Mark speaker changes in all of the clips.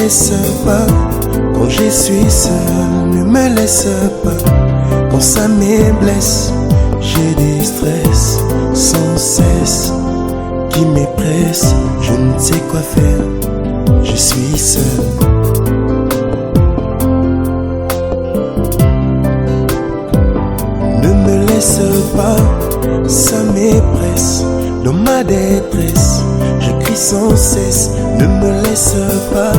Speaker 1: laisse pas quand je suis seul, ne me laisse pas quand ça me blesse. J'ai des stress sans cesse qui me pressent, je ne sais quoi faire, je suis seul. Ne me laisse pas, ça m'épresse. Dans ma détresse, je crie sans cesse. Ne me laisse pas,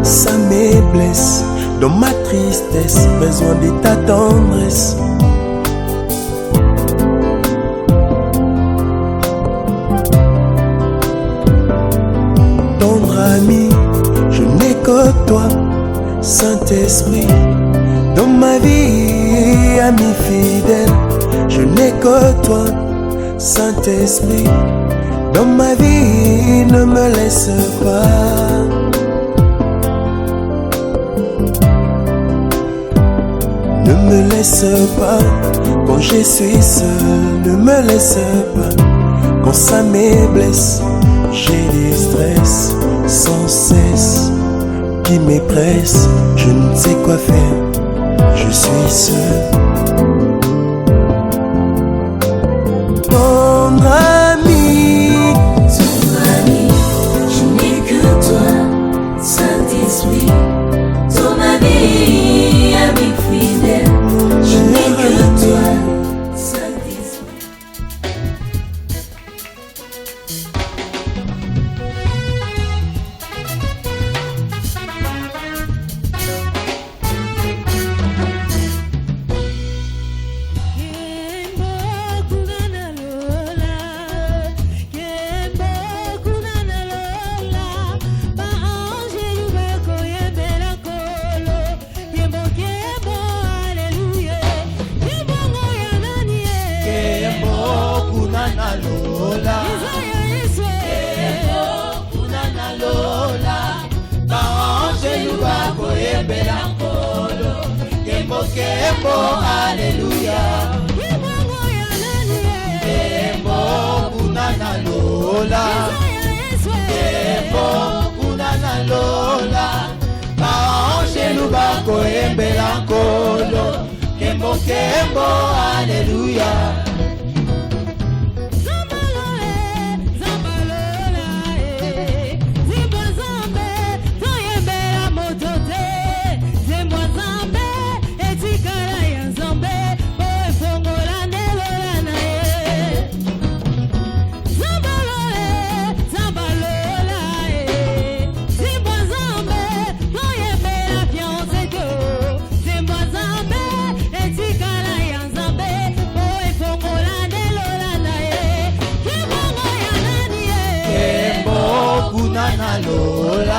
Speaker 1: ça me blesse. Dans ma tristesse, besoin de ta tendresse. Tendre ami, je n'ai que toi, Saint-Esprit. Dans ma vie, ami fidèle, je n'ai que toi, Saint-Esprit. Dans ma vie, ne me laisse pas. Ne me laisse pas quand je suis seul, ne me laisse pas quand ça me blesse. J'ai des stress sans cesse qui me pressent, je ne sais quoi faire, je suis seul. Tendre ami,
Speaker 2: je n'ai que toi, Saint-Esprit. Dans ma vie, ami fidèle, je n'ai que toi, Saint-Esprit.
Speaker 3: Kembo, Alléluia. Kembo, kunana lola. Kembo, kunana lola. Baangelu bako embela nkolo. Kembo, kembo, Alléluia. Lola,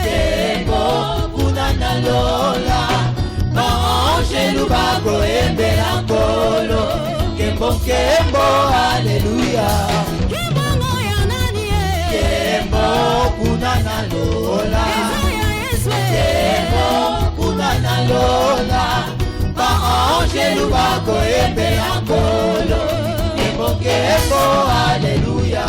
Speaker 3: Kembo, kunana lola. Baangelu bako embela nkolo. Kembo, kembo, Alléluia. Kembo, kunana lola. Kembo, kunana lola. Baangelu bako embela nkolo. Kembo, kembo, Alléluia.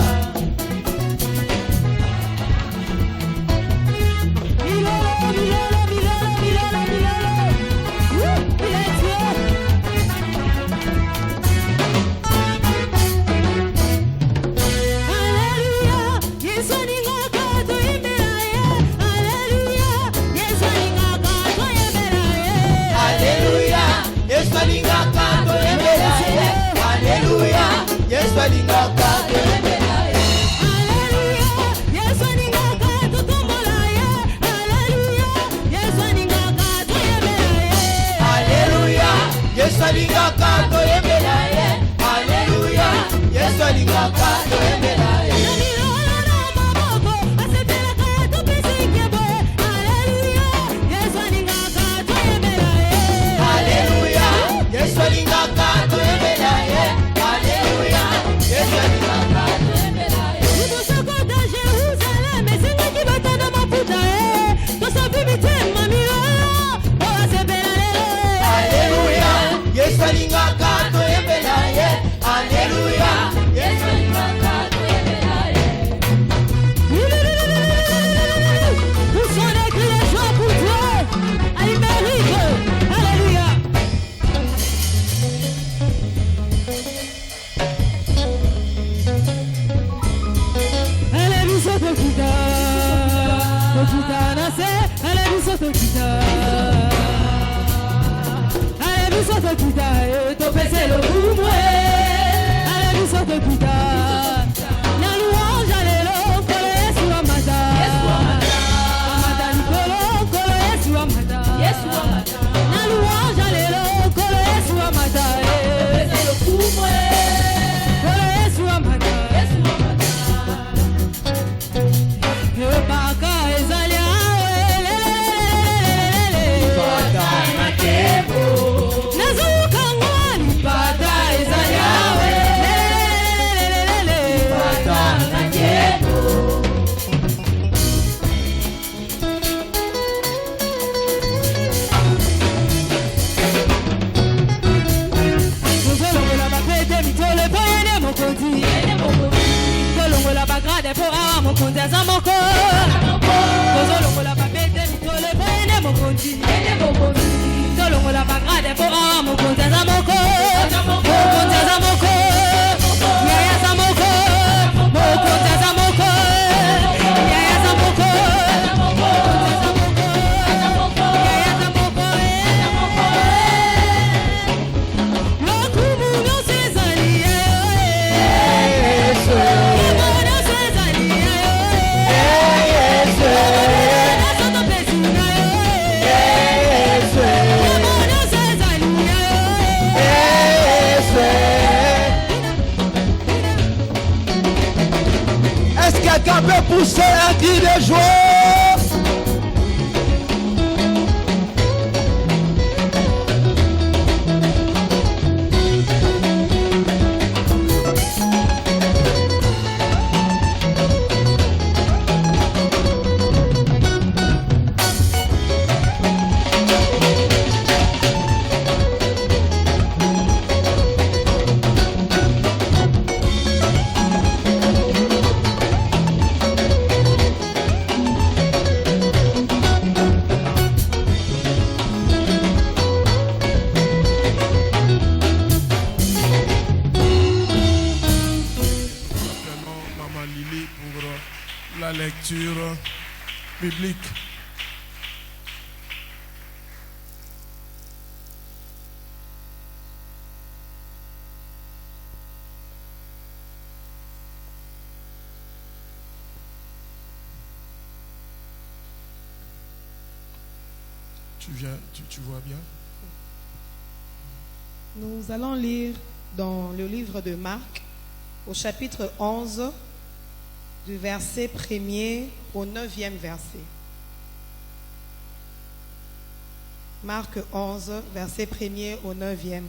Speaker 3: Alléluia, Yesu alingaka toyembela ye.
Speaker 4: topita na louange alelo kolo Yesu amata amata likolo kolo Yesu amata na louange alelo kolo Yesu amata kolo Yesu amata baka ezali Tolongola bagrade po a mokonzi aza moko tozolongola babete mitole po ene mokonzi tolongola bagrade po a mokonzi aza moko mokonzi aza moko yaya aza moko mokonzi aza moko yaya aza moko
Speaker 3: Quelqu'un peut pousser un cri de joie.
Speaker 5: Lecture biblique. Tu vois bien?
Speaker 6: Nous allons lire dans le livre de Marc, au chapitre 11, du verset 1er au 9e verset. Marc 11, verset 1er au 9e.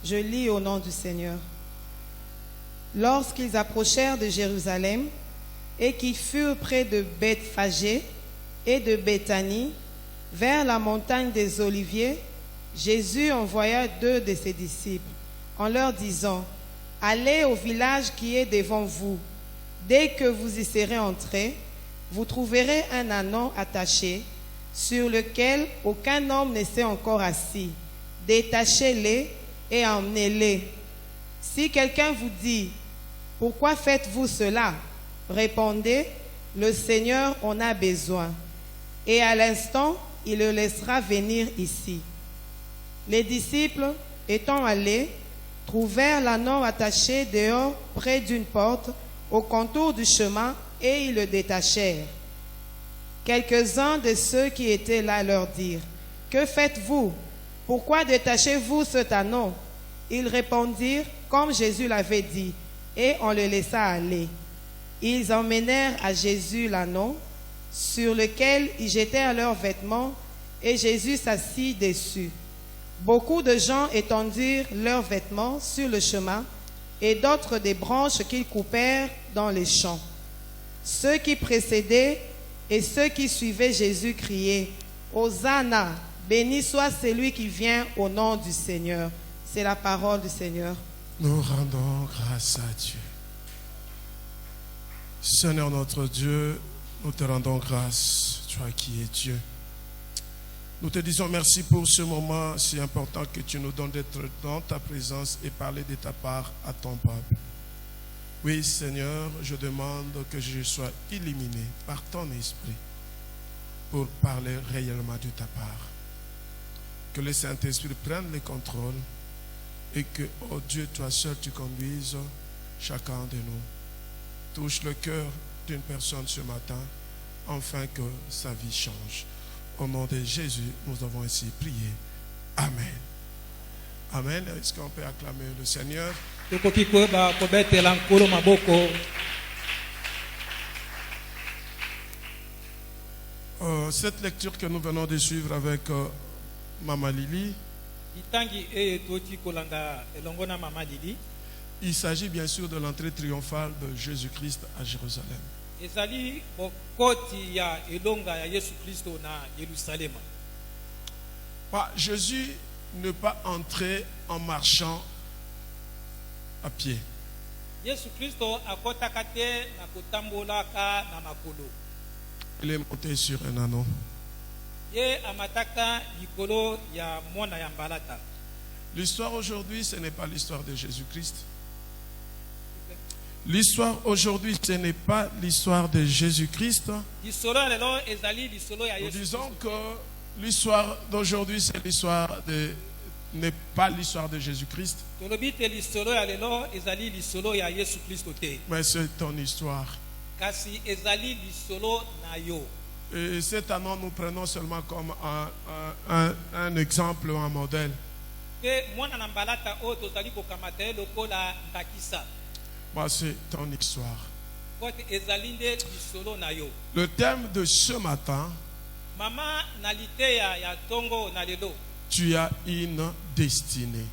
Speaker 6: Je lis au nom du Seigneur. Lorsqu'ils approchèrent de Jérusalem et qu'ils furent près de Bethphagée et de Béthanie, vers la montagne des Oliviers, Jésus envoya 2 de ses disciples en leur disant: Allez au village qui est devant vous. Dès que vous y serez entrés, vous trouverez un ânon attaché sur lequel aucun homme ne s'est encore assis. Détachez-les et emmenez-les. Si quelqu'un vous dit: Pourquoi faites-vous cela? Répondez: Le Seigneur en a besoin. Et à l'instant, il le laissera venir ici. Les disciples, étant allés, trouvèrent l'ânon attaché dehors près d'une porte au contour du chemin, et ils le détachèrent. Quelques-uns de ceux qui étaient là leur dirent: Que faites-vous? Pourquoi détachez-vous cet ânon? Ils répondirent comme Jésus l'avait dit, et on le laissa aller. Ils emmenèrent à Jésus l'ânon, sur lequel ils jetèrent leurs vêtements, et Jésus s'assit dessus. Beaucoup de gens étendirent leurs vêtements sur le chemin, et d'autres des branches qu'ils coupèrent dans les champs. Ceux qui précédaient et ceux qui suivaient Jésus criaient: Hosanna, béni soit celui qui vient au nom du Seigneur. C'est la parole du Seigneur.
Speaker 5: Nous rendons grâce à Dieu. Seigneur notre Dieu, nous te rendons grâce, toi qui es Dieu. Nous te disons merci pour ce moment si important que tu nous donnes d'être dans ta présence et parler de ta part à ton peuple. Oui, Seigneur, je demande que je sois illuminé par ton esprit pour parler réellement de ta part. Que le Saint-Esprit prenne le contrôle et que, oh Dieu, toi seul tu conduises chacun de nous. Touche le cœur d'une personne ce matin, afin que sa vie change. Au nom de Jésus, nous avons ainsi prié. Amen. Amen. Est-ce qu'on peut acclamer le Seigneur? Cette lecture que nous venons de suivre avec Maman Lily, il s'agit bien sûr de l'entrée triomphale de Jésus-Christ à Jérusalem. Jésus n'est pas entré en marchant à pied. Il est monté sur un anneau. L'histoire aujourd'hui, ce n'est pas l'histoire de Jésus-Christ. L'histoire aujourd'hui, ce n'est pas l'histoire de Jésus-Christ. Nous disons que l'histoire d'aujourd'hui, c'est l'histoire de, n'est pas l'histoire de Jésus-Christ. Mais c'est ton histoire. Et cette année, nous prenons seulement comme un exemple, un modèle. C'est ton histoire. Le thème de ce matin, tu as une destinée.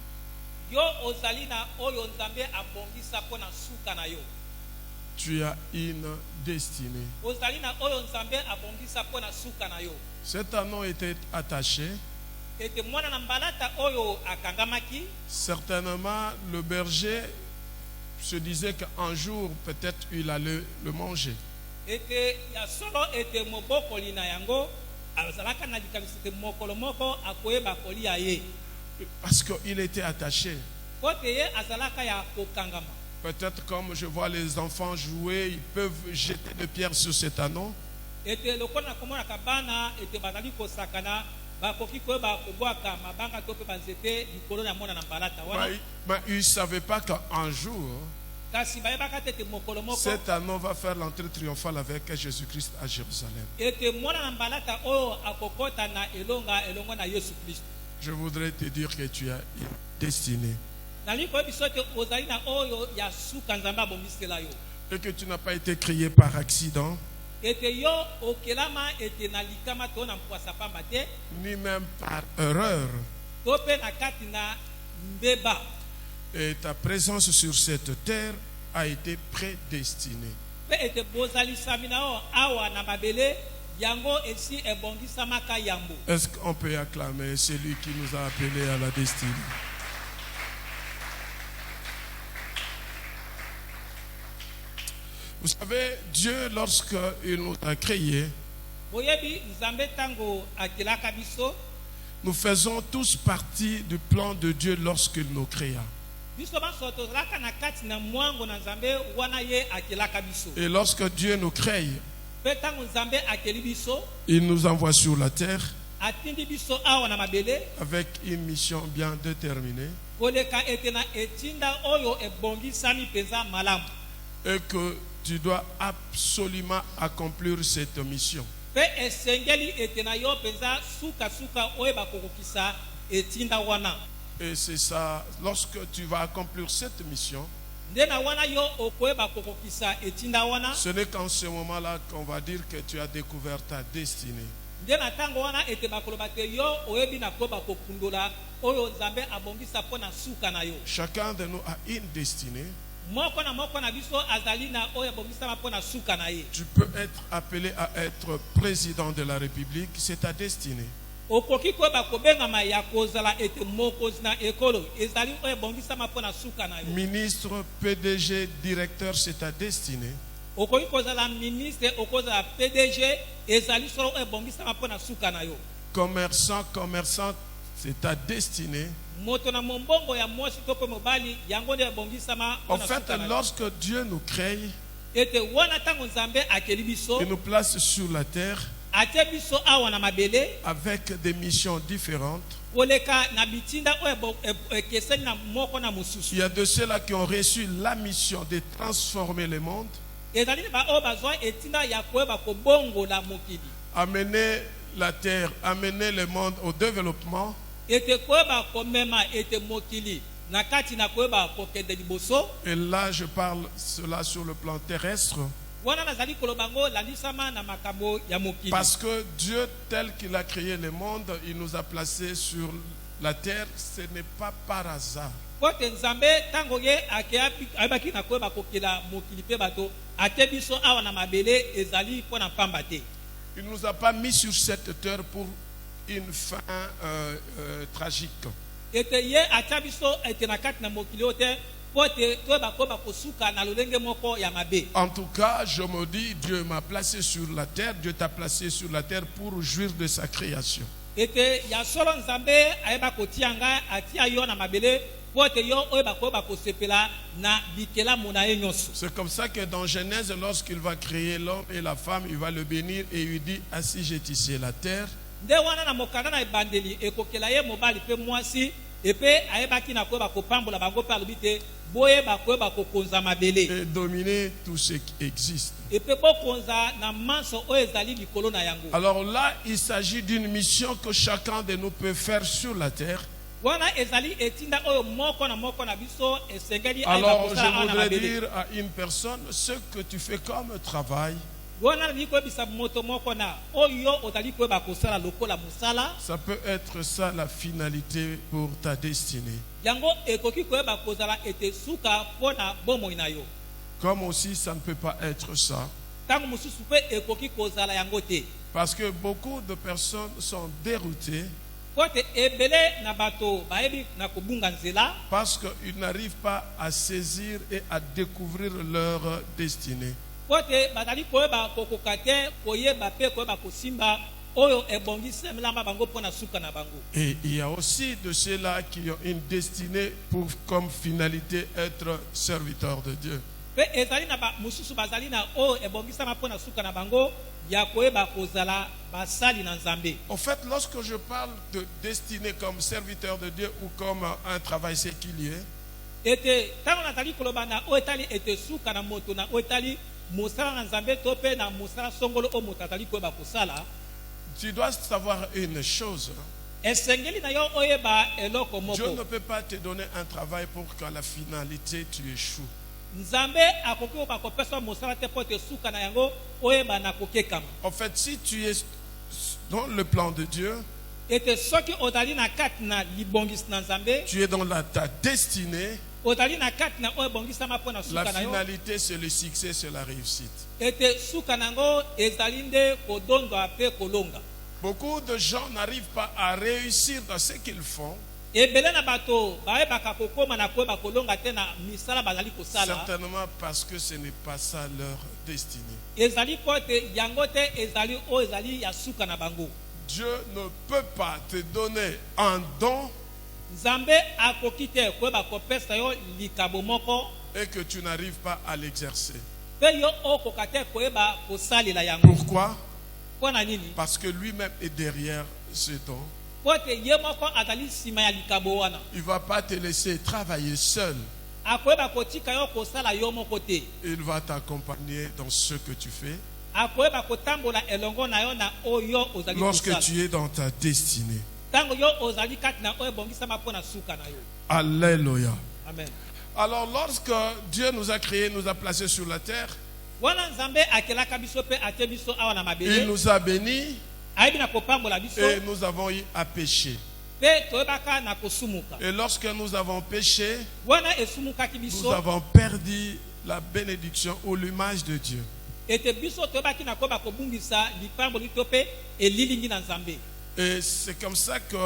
Speaker 5: Tu as une destinée. Cet anneau était attaché. Certainement, le berger se disait qu'un jour, peut-être, il allait le manger. Parce qu'il était attaché. Peut-être comme je vois les enfants jouer, ils peuvent jeter des pierres sur cet anneau. Mais ils ne savaient pas qu'un jour, cet anneau va faire l'entrée triomphale avec Jésus-Christ à Jérusalem. Je voudrais te dire que tu as une destinée. Et que tu n'as pas été créé par accident, ni même par erreur. Et ta présence sur cette terre a été prédestinée. Est-ce qu'on peut acclamer celui qui nous a appelés à la destinée? Vous savez, Dieu, lorsqu'il nous a créés, nous faisons tous partie du plan de Dieu lorsqu'il nous créa. Et lorsque Dieu nous crée, il nous envoie sur la terre avec une mission bien déterminée. Et que tu dois absolument accomplir cette mission. Et c'est ça, lorsque tu vas accomplir cette mission, ce n'est qu'en ce moment-là qu'on va dire que tu as découvert ta destinée. Chacun de nous a une destinée. Tu peux être appelé à être président de la République, c'est ta destinée. Ministre, PDG, directeur, c'est ta destinée. Commerçant, c'est ta destinée. En fait, lorsque Dieu nous crée, il nous place sur la terre,
Speaker 7: atie biso awa na mabele
Speaker 5: avec des missions différentes.
Speaker 7: koleka na bitinda oyo ekeseni na moko na mosusu.
Speaker 5: Il y a de ceux-là qui ont reçu la mission de transformer le monde,
Speaker 7: ezali na baoyo bazwa etinda ya koyeba kobongola mokili,
Speaker 5: amener la terre, amener le monde au développement.
Speaker 7: ete koyeba komema ete mokili na kati na koyeba kokende liboso.
Speaker 5: Et là, je parle cela sur le plan terrestre.
Speaker 7: Wana nazali koloba ngo landisama na makambo ya mokili.
Speaker 5: Parce que Dieu, tel qu'il a créé le monde, il nous a placés sur la terre. Ce n'est pas par hasard.
Speaker 7: Pote nzambe tango ye ayebaki na koyeba kokela mokili pe bato ate biso awa na mabele ezali mpo na pamba te.
Speaker 5: Il ne nous a pas mis sur cette terre pour une fin tragique.
Speaker 7: Ete ye atia biso ete na kati na mokili ote pote toyeba koyeba kosuka na lolenge moko ya mabe.
Speaker 5: En tout cas, je me dis, Dieu m'a placé sur la terre, Dieu t'a placé sur la terre pour jouir de sa création.
Speaker 7: Ete ya solo nzambe ayeba kotia ngai atia yo na mabele pote yo oyeba koyeba kosepela na bikela mona ye nyonso.
Speaker 5: C'est comme ça que dans Genèse, lorsqu'il va créer l'homme et la femme, il va le bénir et il dit, ainsi j'ai tissé la terre.
Speaker 7: Nde wana na mokanda na ebandeli ekokela ye mobali pe mwasi epe ayebaki na koyeba kopambola bango pe alobi te boyeba koyeba kokonza mabele
Speaker 5: Et dominer tout ce qui existe.
Speaker 7: epe bokonza na manso oyo ezali likolo na yango.
Speaker 5: Alors là, il s'agit d'une mission que chacun de nous peut faire sur la terre.
Speaker 7: Wana ezali etinda oyo moko na biso esengeli ayeba
Speaker 5: Alors je
Speaker 7: kosala ana
Speaker 5: voudrais
Speaker 7: mabele.
Speaker 5: dire à une personne, ce que tu fais comme travail,
Speaker 7: Wana ni koyebisa moto moko na oyo ozali koyeba kosala lokola mosala
Speaker 5: ça peut être ça la finalité pour ta destinée.
Speaker 7: yango ekoki koyeba kozala ete suka mpo na bomoi na yo.
Speaker 5: Comme aussi ça ne peut pas être ça.
Speaker 7: Ntango mosusu mpe ekoki kozala yango te.
Speaker 5: Parce que beaucoup de personnes sont déroutées
Speaker 7: Pote ebele na bato bayebi na kobunga nzela
Speaker 5: parce qu'ils n'arrivent pas à saisir et à découvrir leur destinée.
Speaker 7: pote bazali koyeba kokoka te koyeba mpe koyeba kosimba oyo ebongisemelama bango mpo na suka na bango.
Speaker 5: Et il y a aussi de ceux-là qui ont une destinée pour comme finalité être serviteurs de Dieu.
Speaker 7: Mpe ezali na mosusu bazali na oyo ebongisama mpo na suka na bango ya koyeba kozala basali na nzambe.
Speaker 5: En fait, lorsque je parle de destinée comme serviteur de Dieu ou comme un travail séculier,
Speaker 7: Ete ntango nazali koloba na oyo etali ete suka na moto na oyo etali mosala na nzambe to mpe na mosala songolo oyo moto azali koyeba kosala,
Speaker 5: tu dois savoir une chose.
Speaker 7: esengeli na yo oyeba eloko
Speaker 5: Dieu ne
Speaker 7: moko.
Speaker 5: peut pas te donner un travail pour qu'à la finalité tu échoues.
Speaker 7: Nzambe akoki koyeba kopesa mosala te mpo ete suka na yango oyeba na kokekama.
Speaker 5: En fait, si tu es dans le plan de Dieu,
Speaker 7: Ete soki ozali na kati na libongisi na nzambe
Speaker 5: tu es dans ta destinée,
Speaker 7: ozali na kati na oyo ebongisama mpo na
Speaker 5: la
Speaker 7: suka na yo
Speaker 5: finalité c'est le succès, c'est la réussite.
Speaker 7: ete suka na yango ezali nde kodondwa mpe kolonga.
Speaker 5: Beaucoup de gens n'arrivent pas à réussir dans ce qu'ils font,
Speaker 7: Ebele na bato bayebaka kokoma na koyeba kolonga te na misala bazali kosala
Speaker 5: certainement parce que ce n'est pas ça leur destinée.
Speaker 7: ezali mpo ete yango te ezali oyo ezali ya suka na bango.
Speaker 5: Dieu ne peut pas te donner un don
Speaker 7: Nzambe akoki te koyeba kopesa yo likabo moko
Speaker 5: et que tu n'arrives pas à l'exercer.
Speaker 7: mpe yo okoka te koyeba kosalela yango.
Speaker 5: Pourquoi?
Speaker 7: Mpo na nini?
Speaker 5: Parce que lui-même est derrière ce don.
Speaker 7: Mpo ete ye moko azali nsima ya likabo wana.
Speaker 5: Il ne va pas te laisser travailler seul.
Speaker 7: Akoyeba kotika yo kosala yo moko te.
Speaker 5: Il va t'accompagner dans ce que tu fais
Speaker 7: Akoyeba kotambola elongo na yo na oyo ozali
Speaker 5: lorsque
Speaker 7: kosala.
Speaker 5: tu es dans ta destinée.
Speaker 7: Tango yo ozali kati na oyo ebongisama mpo na suka na yo.
Speaker 5: Alléluia.
Speaker 7: Amen.
Speaker 5: Alors lorsque Dieu nous a créés, nous a placés sur la terre,
Speaker 7: Wana nzambe akelaka biso mpe atie biso awa na
Speaker 5: il
Speaker 7: mabele
Speaker 5: nous a bénis
Speaker 7: ayebi na kopambola biso
Speaker 5: et nous avons eu à pécher.
Speaker 7: mpe toyebaka na kosumuka.
Speaker 5: Et lorsque nous avons péché,
Speaker 7: Wana esumukaki
Speaker 5: nous
Speaker 7: biso
Speaker 5: avons perdu la bénédiction ou l'image de Dieu.
Speaker 7: ete biso toyebaki na koyeba kobungisa lipamboli to mpe elilingi na nzambe.
Speaker 5: Et c'est comme ça que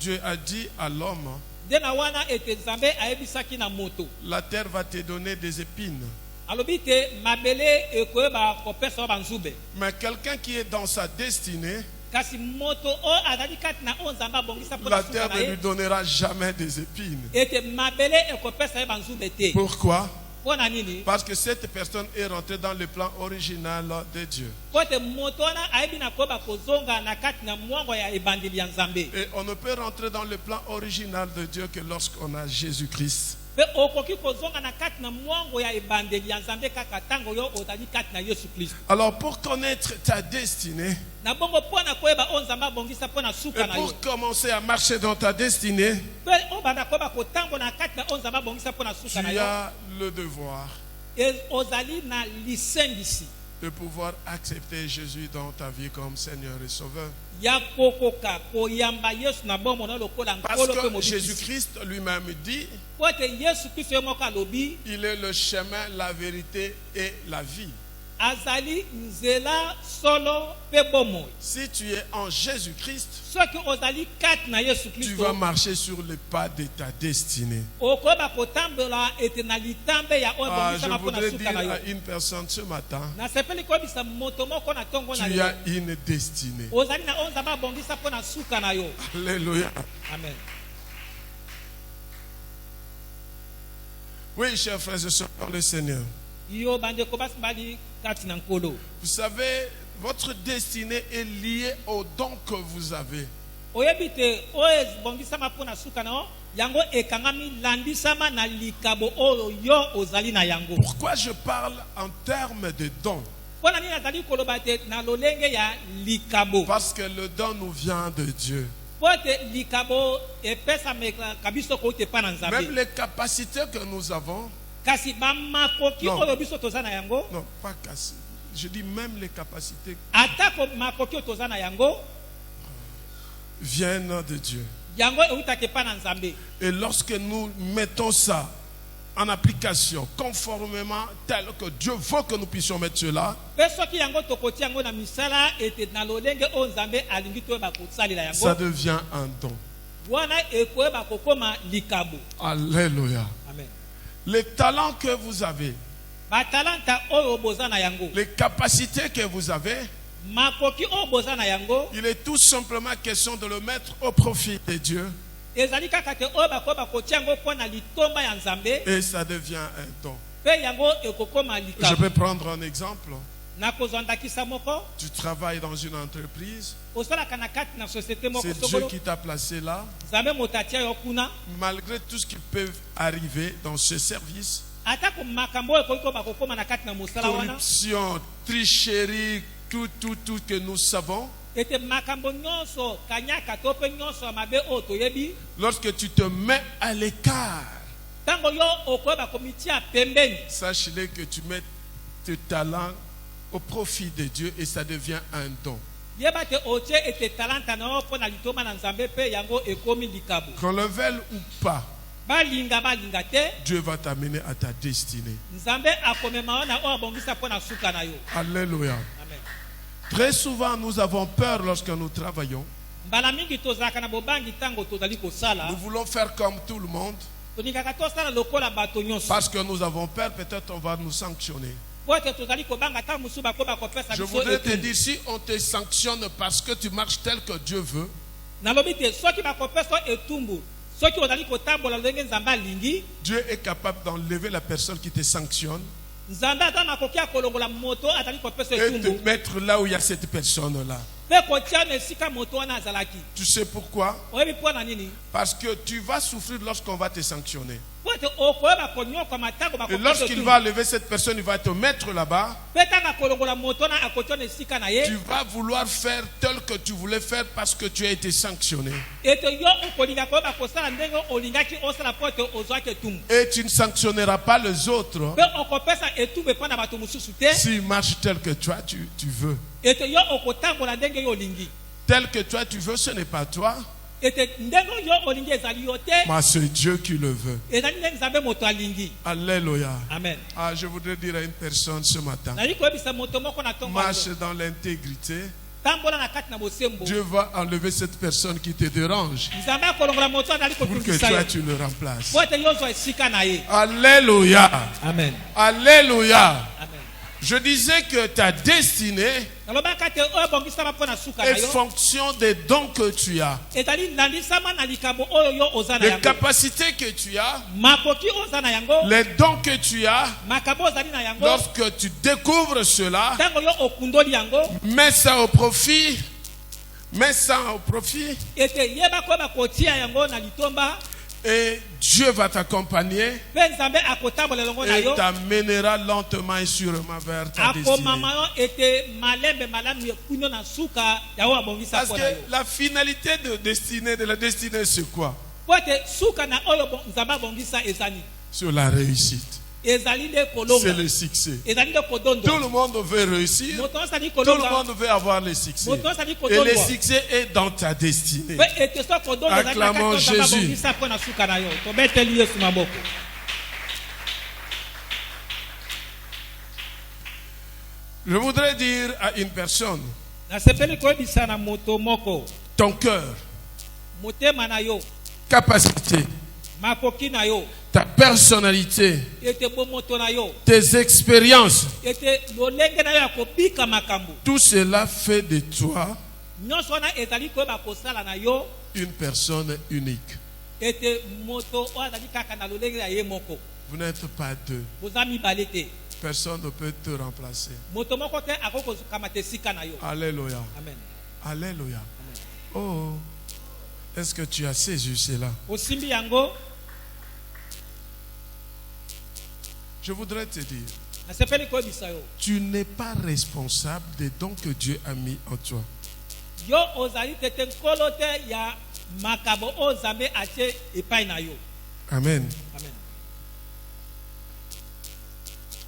Speaker 5: Dieu a dit à l'homme,
Speaker 7: Nde na wana ete nzambe ayebisaki na moto
Speaker 5: la terre va te donner des épines.
Speaker 7: alobi te mabele ekoyeba kopesa yo banzube,
Speaker 5: Mais quelqu'un qui est dans sa destinée,
Speaker 7: kasi moto oyo azali kati na oyo nzambe abongisa mpo
Speaker 5: la
Speaker 7: na suka
Speaker 5: terre
Speaker 7: na
Speaker 5: ne lui
Speaker 7: ye
Speaker 5: donnera jamais des épines.
Speaker 7: ete mabele ekopesa ye banzube te.
Speaker 5: Pourquoi?
Speaker 7: mpona nini
Speaker 5: Parce que cette personne est rentrée dans le plan original de Dieu.
Speaker 7: po ete moto wana ayebi na koyeba kozonga na kati na mwango ya ebandeli ya nzambe
Speaker 5: Et on ne peut rentrer dans le plan original de Dieu que lorsqu'on a Jésus-Christ.
Speaker 7: mpe okoki kozonga na kati na mwango ya ebandeli ya nzambe kaka ntango yo ozali kati na yesu kristo
Speaker 5: Alors pour connaître ta destinée
Speaker 7: na bongo mpo na koyeba oyo nzambe abongisa mpo na
Speaker 5: et
Speaker 7: suka na yo
Speaker 5: pour commencer à marcher dans ta destinée,
Speaker 7: mpe obanda koyeba kotambola na kati na oyo nzambe abongisa mpo na
Speaker 5: tu
Speaker 7: suka na yo
Speaker 5: as le devoir
Speaker 7: ozali na lisengisi
Speaker 5: de pouvoir accepter Jésus dans ta vie comme Seigneur et Sauveur.
Speaker 7: ya kokoka koyamba yesu na bombo na lokola
Speaker 5: Parce
Speaker 7: nkolo mpe
Speaker 5: que
Speaker 7: mobikisi
Speaker 5: Jésus-Christ lui-même dit,
Speaker 7: po ete yesu kristo ye moko alobi
Speaker 5: il est le chemin, la vérité et la vie.
Speaker 7: azali nzela solo mpe bomoi
Speaker 5: Si tu es en Jésus-Christ,
Speaker 7: soki ozali kati na yesu
Speaker 5: tu vas
Speaker 7: kristo
Speaker 5: marcher sur les pas de ta destinée.
Speaker 7: okoyeba kotambola ete na litambe ya oyo
Speaker 5: Ah, je
Speaker 7: ebongisama mpo na
Speaker 5: voudrais
Speaker 7: suka
Speaker 5: dire
Speaker 7: na yo
Speaker 5: à une personne ce matin,
Speaker 7: nasepeli koyebisa moto moko na ntongo na
Speaker 5: tu
Speaker 7: lelo
Speaker 5: as une destinée.
Speaker 7: ozali na oyo nzambe abongisa mpo na suka na yo
Speaker 5: Alléluia.
Speaker 7: amen
Speaker 5: Oui, chers frères et sœurs, dans le Seigneur.
Speaker 7: yo bandeko basi bali kati na nkolo
Speaker 5: Vous savez, votre destinée est liée au don que vous avez.
Speaker 7: oyebi te oyo ebongisama mpo na suka na yo yango ekangami landisama na likabo oyo yo ozali na yango
Speaker 5: Pourquoi je parle en termes de don?
Speaker 7: mpo na nini nazali koloba te na lolenge ya likabo
Speaker 5: Parce que le don nous vient de Dieu.
Speaker 7: mpo ete likabo epesameka biso kouta epa na
Speaker 5: Même
Speaker 7: nzambe
Speaker 5: les capacités que nous avons,
Speaker 7: kasi bamakoki
Speaker 5: Non.
Speaker 7: oyo biso toza na yango
Speaker 5: non, pas cassées. Je dis même les capacités
Speaker 7: atako makoki oyo toza na yango
Speaker 5: viennent de Dieu.
Speaker 7: yango eutaka epa na nzambe
Speaker 5: Et lorsque nous mettons ça en application, conformément tel que Dieu veut que nous puissions mettre cela,
Speaker 7: mpe soki yango tokotia yango na misala ete na lolenge oyo nzambe alingi toyeba kosalela
Speaker 5: ça
Speaker 7: yango
Speaker 5: devient un don.
Speaker 7: wana ekoyeba kokoma likabo
Speaker 5: Alléluia.
Speaker 7: amen
Speaker 5: Les talents que vous avez,
Speaker 7: batalanta oyo boza na yango
Speaker 5: les capacités que vous avez,
Speaker 7: makoki oyo boza na yango
Speaker 5: il est tout simplement question de le mettre au profit de Dieu
Speaker 7: ezali kaka te oyo bakoyeba kotia yango mpo na litomba ya nzambe
Speaker 5: et ça devient un don.
Speaker 7: mpe yango ekokoma
Speaker 5: Je
Speaker 7: likabo
Speaker 5: peux prendre un exemple.
Speaker 7: nakozwa ndakisa moko
Speaker 5: Tu travailles dans une entreprise,
Speaker 7: osalaka na kati na société moko
Speaker 5: c'est Dieu
Speaker 7: sokolo
Speaker 5: qui t'a placé là.
Speaker 7: nzambe moto atia yo kuna
Speaker 5: Malgré tout ce qui peut arriver dans ce service,
Speaker 7: atako makambo oyo ekoki koba kokoma na kati na mosala wana
Speaker 5: corruption, tricherie, tout que nous savons,
Speaker 7: ete makambo nyonso kanyaka to mpe nyonso ya mabe oyo toyebi
Speaker 5: lorsque tu te mets à l'écart,
Speaker 7: ntango yo okoyeba komitia pembeni
Speaker 5: sache-le que tu mets tes talents au profit de Dieu et ça devient un don.
Speaker 7: yeba te otie ete talanta na yo mpo na litoma na nzambe mpe yango ekomi likabo
Speaker 5: Qu'on le veuille ou pas,
Speaker 7: balinga te
Speaker 5: Dieu va t'amener à ta destinée.
Speaker 7: nzambe akomema yo na oyo abongisa mpo na suka na yo
Speaker 5: Alléluia.
Speaker 7: amen
Speaker 5: Très souvent, nous avons peur lorsque nous travaillons.
Speaker 7: mbala mingi tozalaka na bobangi ntango tozali kosala
Speaker 5: Nous voulons faire comme tout le monde.
Speaker 7: tolingaka tosala lokola bato nyonso
Speaker 5: Parce que nous avons peur, peut-être on va nous sanctionner.
Speaker 7: po ete tozali kobanga ntango mosusu bakoyeba kopesa
Speaker 5: Je
Speaker 7: biso
Speaker 5: voudrais te
Speaker 7: etumbu.
Speaker 5: dire, si on te sanctionne parce que tu marches tel que Dieu veut,
Speaker 7: nalobi te soki bakopesa etumbu soki ozali kotambola ndenge nzambe alingi
Speaker 5: Dieu est capable d'enlever la personne qui te sanctionne
Speaker 7: nzambe ata makoki akolongola moto azali kopesa
Speaker 5: et te
Speaker 7: etumbu
Speaker 5: mettre là où il y a cette personne-là.
Speaker 7: mpe kotia na esika moto wana azalaki
Speaker 5: Tu sais pourquoi?
Speaker 7: oyebi mpo na nini
Speaker 5: Parce que tu vas souffrir lorsqu'on va te sanctionner.
Speaker 7: po ete okoyeba konyokama ntango
Speaker 5: Et
Speaker 7: bakopesa
Speaker 5: lorsqu'il
Speaker 7: etumbu
Speaker 5: va enlever cette personne, il va te mettre là-bas.
Speaker 7: mpe ntango akolongola moto wana akotia na esika na ye
Speaker 5: Tu vas vouloir faire tel que tu voulais faire parce que tu as été sanctionné.
Speaker 7: ete yo okolinga koyeba kosala ndenge olingaki osala po ete ozwaki etumbu
Speaker 5: Et tu ne sanctionneras pas les autres
Speaker 7: mpe okopesa etumbu epai na bato mosusu te
Speaker 5: s'ils marchent tel que toi, tu veux.
Speaker 7: ete yo okotambola ndenge yo olingi
Speaker 5: Tel que toi, tu veux, ce n'est pas toi.
Speaker 7: ete ndenge yo olingi ezali yo te
Speaker 5: Mais c'est Dieu qui le veut.
Speaker 7: ezali ndenge nzambe moto alingi
Speaker 5: Alléluia.
Speaker 7: amen
Speaker 5: Ah, je voudrais dire à une personne ce matin,
Speaker 7: nali koyebisa moto moko na ntongo
Speaker 5: marche dans l'intégrité.
Speaker 7: tambola na kati na bosembo
Speaker 5: Dieu va enlever cette personne qui te dérange
Speaker 7: nzambe akolongola moto azali
Speaker 5: pour que
Speaker 7: kotungisa
Speaker 5: toi,
Speaker 7: yo
Speaker 5: tu le remplaces.
Speaker 7: po ete yo ozwa esika na ye
Speaker 5: Alléluia.
Speaker 7: amen
Speaker 5: Alléluia.
Speaker 7: amen
Speaker 5: Je disais que ta destinée
Speaker 7: nalobaka te oyo ebongisama mpo na suka na
Speaker 5: Et
Speaker 7: yo
Speaker 5: fonction des dons que tu as,
Speaker 7: ezali nandisama na likambo oyo yo oza na
Speaker 5: les
Speaker 7: yango
Speaker 5: capacités que tu as,
Speaker 7: makoki oza na yango
Speaker 5: les dons que tu as,
Speaker 7: makambo ozali na yango
Speaker 5: lorsque tu découvres cela,
Speaker 7: ntango yo okundoli yango
Speaker 5: mets ça au profit. Mets ça au profit
Speaker 7: ete yeba koyeba kotia yango na litomba
Speaker 5: et Dieu va t'accompagner
Speaker 7: mpe nzambe akotambola elongo na
Speaker 5: et
Speaker 7: yo
Speaker 5: t'amènera lentement et sûrement vers ta destinée.
Speaker 7: akomama yo ete malembe malamu ekuno na suka ya oyo abongisa
Speaker 5: Parce
Speaker 7: mpo na yo
Speaker 5: que la finalité de la destinée, c'est quoi?
Speaker 7: po ete suka na oyo nzambe abongisa ezali
Speaker 5: Sur la réussite.
Speaker 7: ezali nde
Speaker 5: C'est
Speaker 7: kolonga
Speaker 5: le succès.
Speaker 7: ezali nde
Speaker 5: Tout
Speaker 7: kodondo
Speaker 5: le monde veut réussir.
Speaker 7: moto azali
Speaker 5: Tout le
Speaker 7: kolonga
Speaker 5: monde veut avoir le succès.
Speaker 7: moto azali
Speaker 5: Et le
Speaker 7: kodondwa
Speaker 5: succès est dans ta destinée.
Speaker 7: mpe ete so kodondo ezali na kati
Speaker 5: Acclamons
Speaker 7: oyo nzambe
Speaker 5: Jésus.
Speaker 7: abongisa mpo na suka na yo tobeteli yesu maboko
Speaker 5: Je voudrais dire à une personne,
Speaker 7: nasepeli koyebisa na moto moko
Speaker 5: ton cœur,
Speaker 7: motema na yo
Speaker 5: capacité,
Speaker 7: makoki na yo
Speaker 5: ta personnalité,
Speaker 7: ete bomoto na yo
Speaker 5: tes expériences,
Speaker 7: ete lolenge na yo ya kobika makambo
Speaker 5: tout cela fait de toi
Speaker 7: nyonso wana ezali koyeba kosala na yo
Speaker 5: une personne unique.
Speaker 7: ete moto oyo azali kaka na lolenge na ye moko
Speaker 5: Vous n'êtes pas deux.
Speaker 7: boza mibale te
Speaker 5: Personne ne peut te remplacer.
Speaker 7: moto moko te akoki kokamata esika na yo
Speaker 5: Alléluia.
Speaker 7: amen
Speaker 5: Alléluia. Oh, est-ce que tu as saisi cela?
Speaker 7: osimbi yango
Speaker 5: Je voudrais te dire,
Speaker 7: nasepeli koyebisa yo
Speaker 5: tu n'es pas responsable des dons que Dieu a mis en toi.
Speaker 7: yo ozali tete nkolo te ya makambo oyo nzambe atie epai na yo
Speaker 5: Amen.
Speaker 7: amen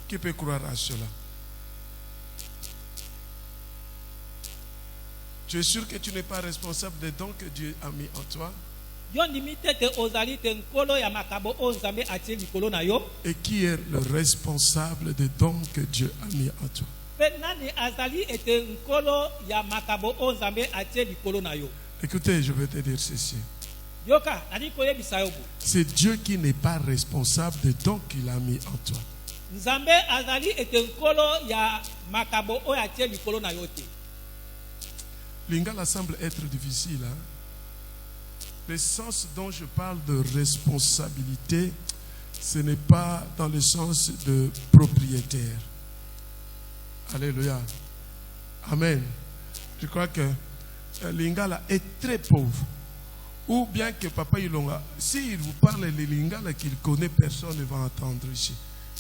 Speaker 5: Qui peut croire à cela? Tu es sûr que tu n'es pas responsable des dons que Dieu a mis en toi?
Speaker 7: yo ndimi tete ozali te nkolo ya makambo oyo nzambe atie likolo na yo
Speaker 5: Et qui est le responsable des dons que Dieu a mis en toi?
Speaker 7: mpe nani azali ete nkolo ya makambo oyo nzambe atie likolo na yo
Speaker 5: Écoutez, je vais te dire ceci.
Speaker 7: yoka nali koyebisa yo bo
Speaker 5: C'est Dieu qui n'est pas responsable des dons qu'il a mis en toi.
Speaker 7: nzambe azali ete nkolo ya makambo oyo atie likolo na yo te
Speaker 5: Lingala semble être difficile. Hein? Le sens dont je parle de responsabilité, ce n'est pas dans le sens de propriétaire. Alléluia. Amen. Je crois que Lingala est très pauvre. Ou bien que Papa Ilonga, s'il vous parle le Lingala qu'il connaît, personne ne va entendre ici.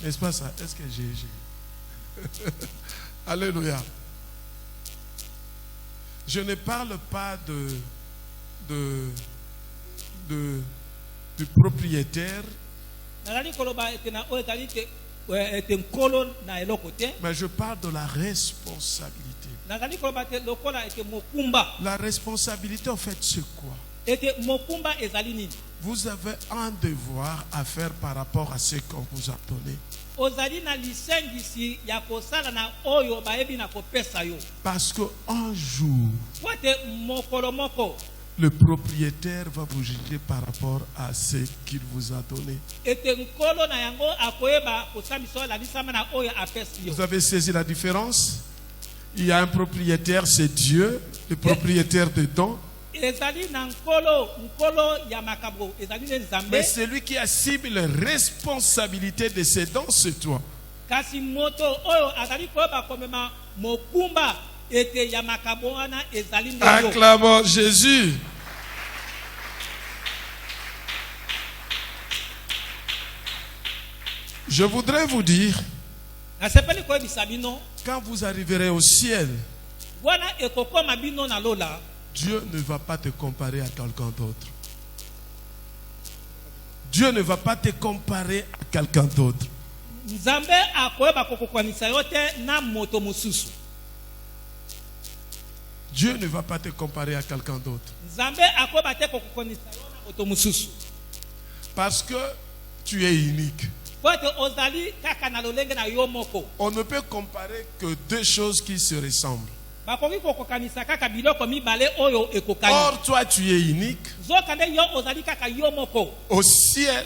Speaker 5: N'est-ce pas ça? Est-ce que j'ai... Alléluia. Je ne parle pas du propriétaire,
Speaker 7: nazali koloba ete na oyo ezali ete nkolo na eloko te
Speaker 5: mais je parle de la responsabilité.
Speaker 7: nazali koloba te lokola ete mokumba
Speaker 5: La responsabilité, en fait, c'est quoi?
Speaker 7: ete mokumba ezali nini
Speaker 5: Vous avez un devoir à faire par rapport à ce qu'on vous a donné.
Speaker 7: ozali na lisengisi ya kosala na oyo bayebi na kopesa yo
Speaker 5: Parce qu'un jour,
Speaker 7: po ete mokolo moko
Speaker 5: le propriétaire va vous juger par rapport à ce qu'il vous a donné.
Speaker 7: ete nkolo na yango akoyeba kosambisa oyo alalisama na oyo apesi yo
Speaker 5: Vous avez saisi la différence? Il y a un propriétaire, c'est Dieu, le propriétaire des dons.
Speaker 7: ezali na nkolo ya makambo ezali nde nzambe
Speaker 5: Mais celui qui assume la responsabilité de ses dons, c'est toi.
Speaker 7: kasi moto oyo azali koyeba komema mokumba ete ya makambo wana ezali nde yo
Speaker 5: Acclamons Jésus. Je voudrais vous dire,
Speaker 7: nasepeli koyebisa bino
Speaker 5: quand vous arriverez au ciel,
Speaker 7: wana ekokoma bino na lola
Speaker 5: Dieu ne va pas te comparer à quelqu'un d'autre. Dieu ne va pas te comparer à quelqu'un d'autre.
Speaker 7: nzambe akoyeba kokokwanisa yo te na moto mosusu
Speaker 5: Dieu ne va pas te comparer à quelqu'un d'autre.
Speaker 7: nzambe akoyeba te kokokwanisa yo na moto mosusu
Speaker 5: Parce que tu es unique.
Speaker 7: po ete ozali kaka na lolenge na yo moko
Speaker 5: On ne peut comparer que deux choses qui se ressemblent.
Speaker 7: bakoki kokokanisa kaka biloko mibale oyo ekokani
Speaker 5: Or, toi, tu es unique.
Speaker 7: zoka nde yo ozali kaka yo moko
Speaker 5: Au ciel,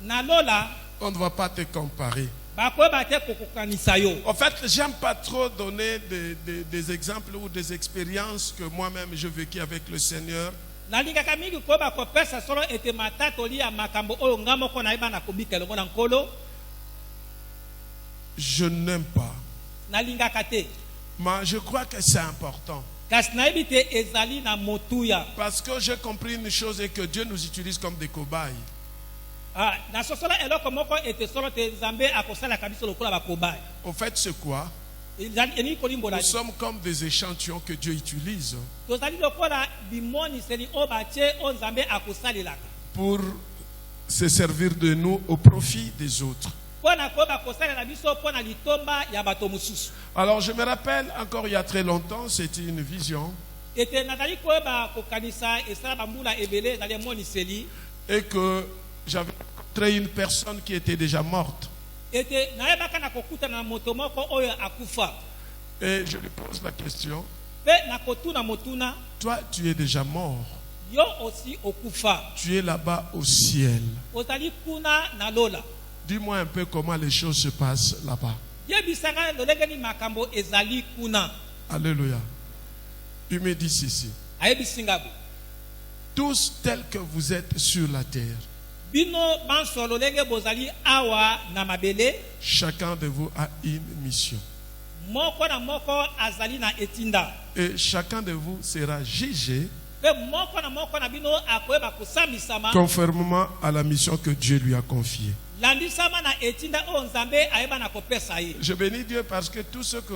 Speaker 7: na lola
Speaker 5: on ne va pas te comparer.
Speaker 7: bakoyeba te kokokanisa yo.
Speaker 5: En fait, j'aime pas trop donner des exemples ou des expériences que moi-même j'ai vécues avec le Seigneur.
Speaker 7: Nalingaka mingi koyeba kopesa solo ete matatoli ya makambo oyo nga moko nayeba na kobika elongo na nkolo.
Speaker 5: Je n'aime pas.
Speaker 7: Nalingaka te.
Speaker 5: Mais je crois que c'est important.
Speaker 7: Kasi nayebi te ezali na motuya.
Speaker 5: Parce que j'ai compris une chose et que Dieu nous utilise comme des cobayes.
Speaker 7: Na sosola eloko moko ete solo te Nzambe akosalaka biso lokola bakobaye.
Speaker 5: En fait, c'est quoi?
Speaker 7: Eni kolimbola.
Speaker 5: Nous sommes comme des échantillons que Dieu utilise
Speaker 7: Tozali lokola bimoniseli oyo batie oyo Nzambe akosalelaka.
Speaker 5: pour se servir de nous au profit des autres.
Speaker 7: Pona koyeba kosalela biso pona litomba ya bato mosusu.
Speaker 5: Alors, je me rappelle encore il y a très longtemps, c'était une vision.
Speaker 7: Ete nazali koyeba kokanisa esala bambula ebele ezali emoniseli.
Speaker 5: Et que j'avais rencontré une personne qui était déjà morte.
Speaker 7: Ete nayebaka na kokutana na moto moko oyo akufa.
Speaker 5: Et je lui pose la question,
Speaker 7: Pe na kotuna motuna
Speaker 5: toi tu es déjà mort,
Speaker 7: yo aussi okufa.
Speaker 5: tu es là-bas au ciel.
Speaker 7: Ozali kuna na lola.
Speaker 5: Dis-moi un peu comment les choses se passent là-bas.
Speaker 7: Yebisanga lolenge ni makambo ezali kuna.
Speaker 5: Alléluia. Il me dit ceci,
Speaker 7: Ayebisinga.
Speaker 5: tous tels que vous êtes sur la terre,
Speaker 7: Bino banso lolenge bozali awa na mabele.
Speaker 5: chacun de vous a une mission.
Speaker 7: Moko na moko azali na etinda.
Speaker 5: Et chacun de vous sera jugé
Speaker 7: Pe moko na bino akoyeba kusambisama.
Speaker 5: conformément à la mission que Dieu lui a confiée.
Speaker 7: Landisama na etinda o Nzambe ayeba na kopesa ye.
Speaker 5: Je bénis Dieu parce que tout ce que